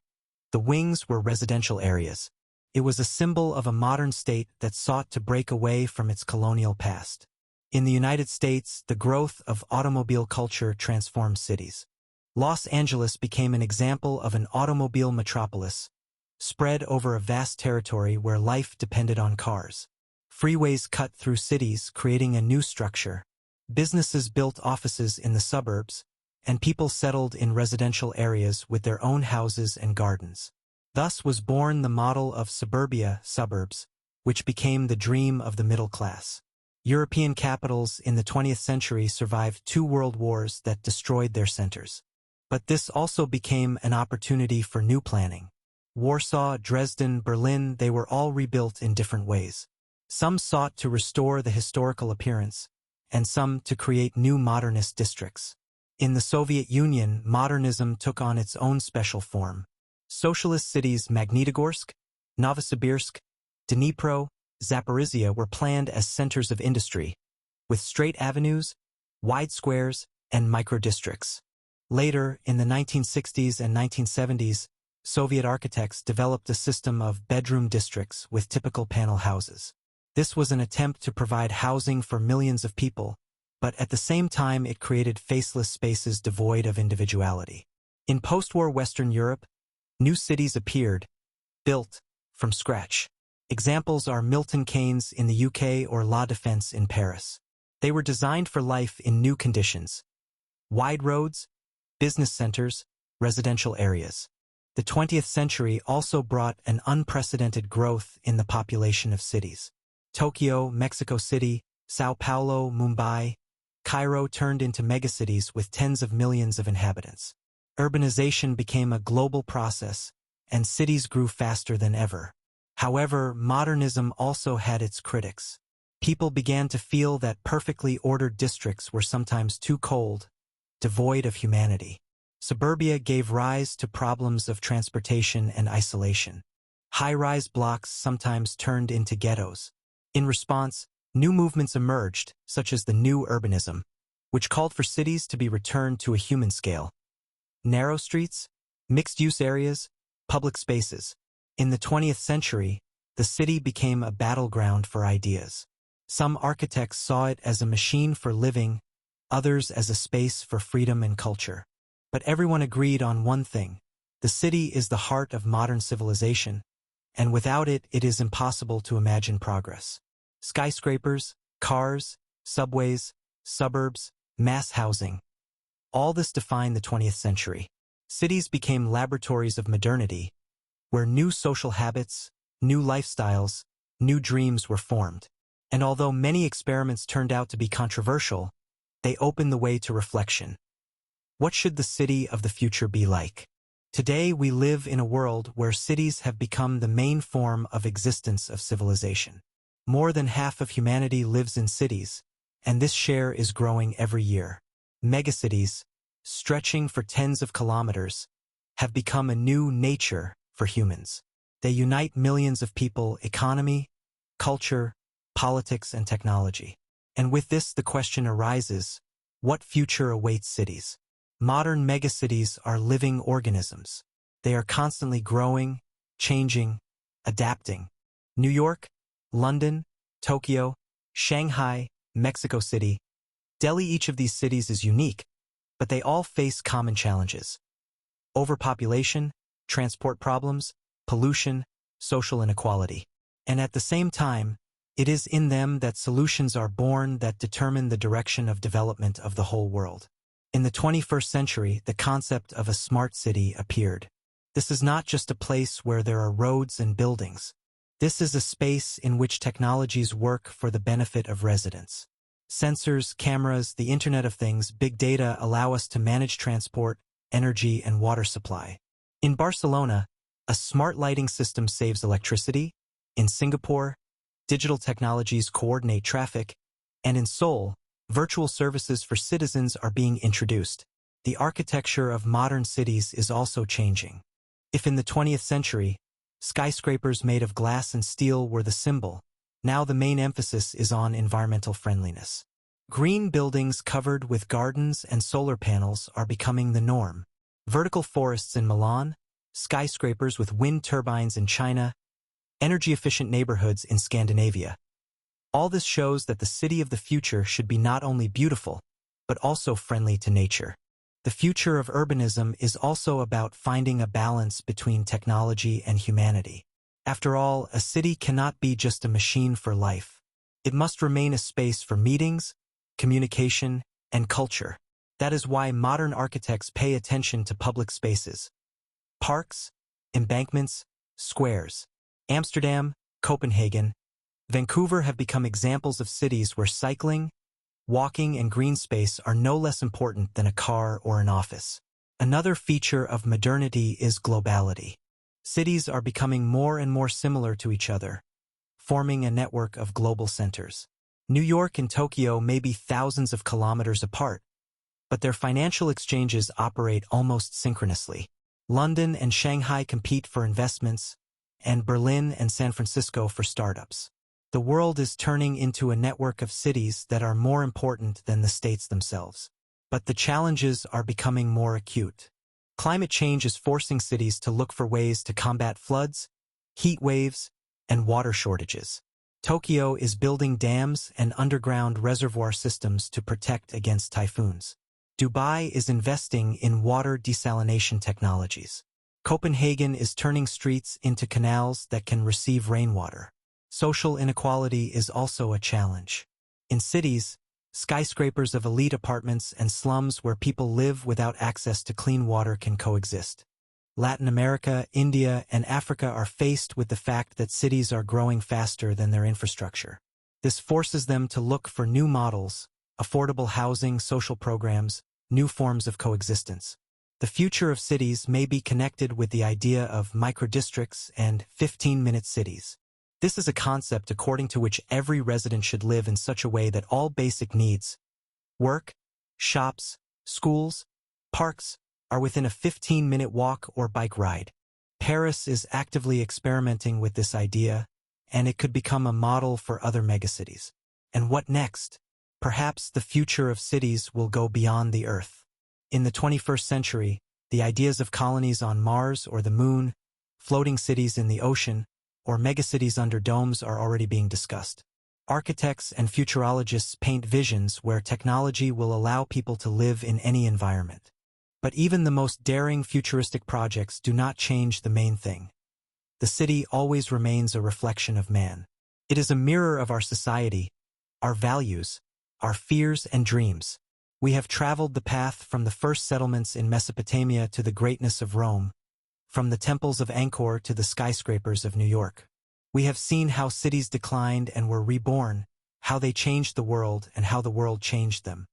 Speaker 1: The wings were residential areas. It was a symbol of a modern state that sought to break away from its colonial past. In the United States, the growth of automobile culture transformed cities. Los Angeles became an example of an automobile metropolis, spread over a vast territory where life depended on cars. Freeways cut through cities, creating a new structure. Businesses built offices in the suburbs, and people settled in residential areas with their own houses and gardens. Thus was born the model of suburbia, suburbs, which became the dream of the middle class. European capitals in the 20th century survived 2 world wars that destroyed their centers. But this also became an opportunity for new planning. Warsaw, Dresden, Berlin, they were all rebuilt in different ways. Some sought to restore the historical appearance, and some to create new modernist districts. In the Soviet Union, modernism took on its own special form. Socialist cities Magnitogorsk, Novosibirsk, Dnipro, Zaporizhia were planned as centers of industry, with straight avenues, wide squares, and micro-districts. Later, in the 1960s and 1970s, Soviet architects developed a system of bedroom districts with typical panel houses. This was an attempt to provide housing for millions of people, but at the same time it created faceless spaces devoid of individuality. In post-war Western Europe, new cities appeared, built from scratch. Examples are Milton Keynes in the UK or La Défense in Paris. They were designed for life in new conditions: wide roads, business centers, residential areas. The 20th century also brought an unprecedented growth in the population of cities. Tokyo, Mexico City, Sao Paulo, Mumbai, Cairo turned into megacities with tens of millions of inhabitants. Urbanization became a global process, and cities grew faster than ever. However, modernism also had its critics. People began to feel that perfectly ordered districts were sometimes too cold, devoid of humanity. Suburbia gave rise to problems of transportation and isolation. High-rise blocks sometimes turned into ghettos. In response, new movements emerged, such as the new urbanism, which called for cities to be returned to a human scale. Narrow streets, mixed-use areas, public spaces. In the 20th century, the city became a battleground for ideas. Some architects saw it as a machine for living, others as a space for freedom and culture. But everyone agreed on one thing. The city is the heart of modern civilization, and without it, it is impossible to imagine progress. Skyscrapers, cars, subways, suburbs, mass housing. All this defined the 20th century. Cities became laboratories of modernity, where new social habits, new lifestyles, new dreams were formed. And although many experiments turned out to be controversial, they opened the way to reflection. What should the city of the future be like? Today we live in a world where cities have become the main form of existence of civilization. More than half of humanity lives in cities, and this share is growing every year. Megacities, stretching for tens of kilometers, have become a new nature for humans. They unite millions of people, economy, culture, politics, and technology. And with this, the question arises, what future awaits cities? Modern megacities are living organisms. They are constantly growing, changing, adapting. New York, London, Tokyo, Shanghai, Mexico City, Delhi. Each of these cities is unique, but they all face common challenges. Overpopulation, transport problems, pollution, social inequality. And at the same time, it is in them that solutions are born that determine the direction of development of the whole world. In the 21st century, the concept of a smart city appeared. This is not just a place where there are roads and buildings. This is a space in which technologies work for the benefit of residents. Sensors, cameras, the Internet of Things, big data allow us to manage transport, energy, and water supply. In Barcelona, a smart lighting system saves electricity. In Singapore, digital technologies coordinate traffic. And in Seoul, virtual services for citizens are being introduced. The architecture of modern cities is also changing. If in the 20th century, skyscrapers made of glass and steel were the symbol, now the main emphasis is on environmental friendliness. Green buildings covered with gardens and solar panels are becoming the norm. Vertical forests in Milan, skyscrapers with wind turbines in China, energy-efficient neighborhoods in Scandinavia. All this shows that the city of the future should be not only beautiful, but also friendly to nature. The future of urbanism is also about finding a balance between technology and humanity. After all, a city cannot be just a machine for life. It must remain a space for meetings, communication, and culture. That is why modern architects pay attention to public spaces. Parks, embankments, squares. Amsterdam, Copenhagen, Vancouver have become examples of cities where cycling, walking, and green space are no less important than a car or an office. Another feature of modernity is globality. Cities are becoming more and more similar to each other, forming a network of global centers. New York and Tokyo may be thousands of kilometers apart, but their financial exchanges operate almost synchronously. London and Shanghai compete for investments, and Berlin and San Francisco for startups. The world is turning into a network of cities that are more important than the states themselves. But the challenges are becoming more acute. Climate change is forcing cities to look for ways to combat floods, heat waves, and water shortages. Tokyo is building dams and underground reservoir systems to protect against typhoons. Dubai is investing in water desalination technologies. Copenhagen is turning streets into canals that can receive rainwater. Social inequality is also a challenge. In cities, skyscrapers of elite apartments and slums where people live without access to clean water can coexist. Latin America, India, and Africa are faced with the fact that cities are growing faster than their infrastructure. This forces them to look for new models, affordable housing, social programs, new forms of coexistence. The future of cities may be connected with the idea of microdistricts and 15-minute cities. This is a concept according to which every resident should live in such a way that all basic needs, work, shops, schools, parks, are within a 15-minute walk or bike ride. Paris is actively experimenting with this idea, and it could become a model for other megacities. And what next? Perhaps the future of cities will go beyond the Earth. In the 21st century, the ideas of colonies on Mars or the Moon, floating cities in the ocean, or megacities under domes are already being discussed. Architects and futurologists paint visions where technology will allow people to live in any environment. But even the most daring futuristic projects do not change the main thing. The city always remains a reflection of man. It is a mirror of our society, our values, our fears and dreams. We have traveled the path from the first settlements in Mesopotamia to the greatness of Rome, from the temples of Angkor to the skyscrapers of New York. We have seen how cities declined and were reborn, how they changed the world and how the world changed them.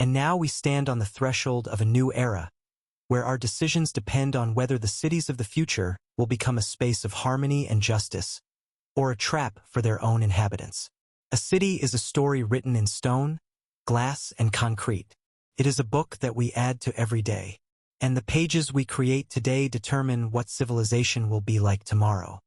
Speaker 1: And now we stand on the threshold of a new era, where our decisions depend on whether the cities of the future will become a space of harmony and justice, or a trap for their own inhabitants. A city is a story written in stone, glass, and concrete. It is a book that we add to every day. And the pages we create today determine what civilization will be like tomorrow.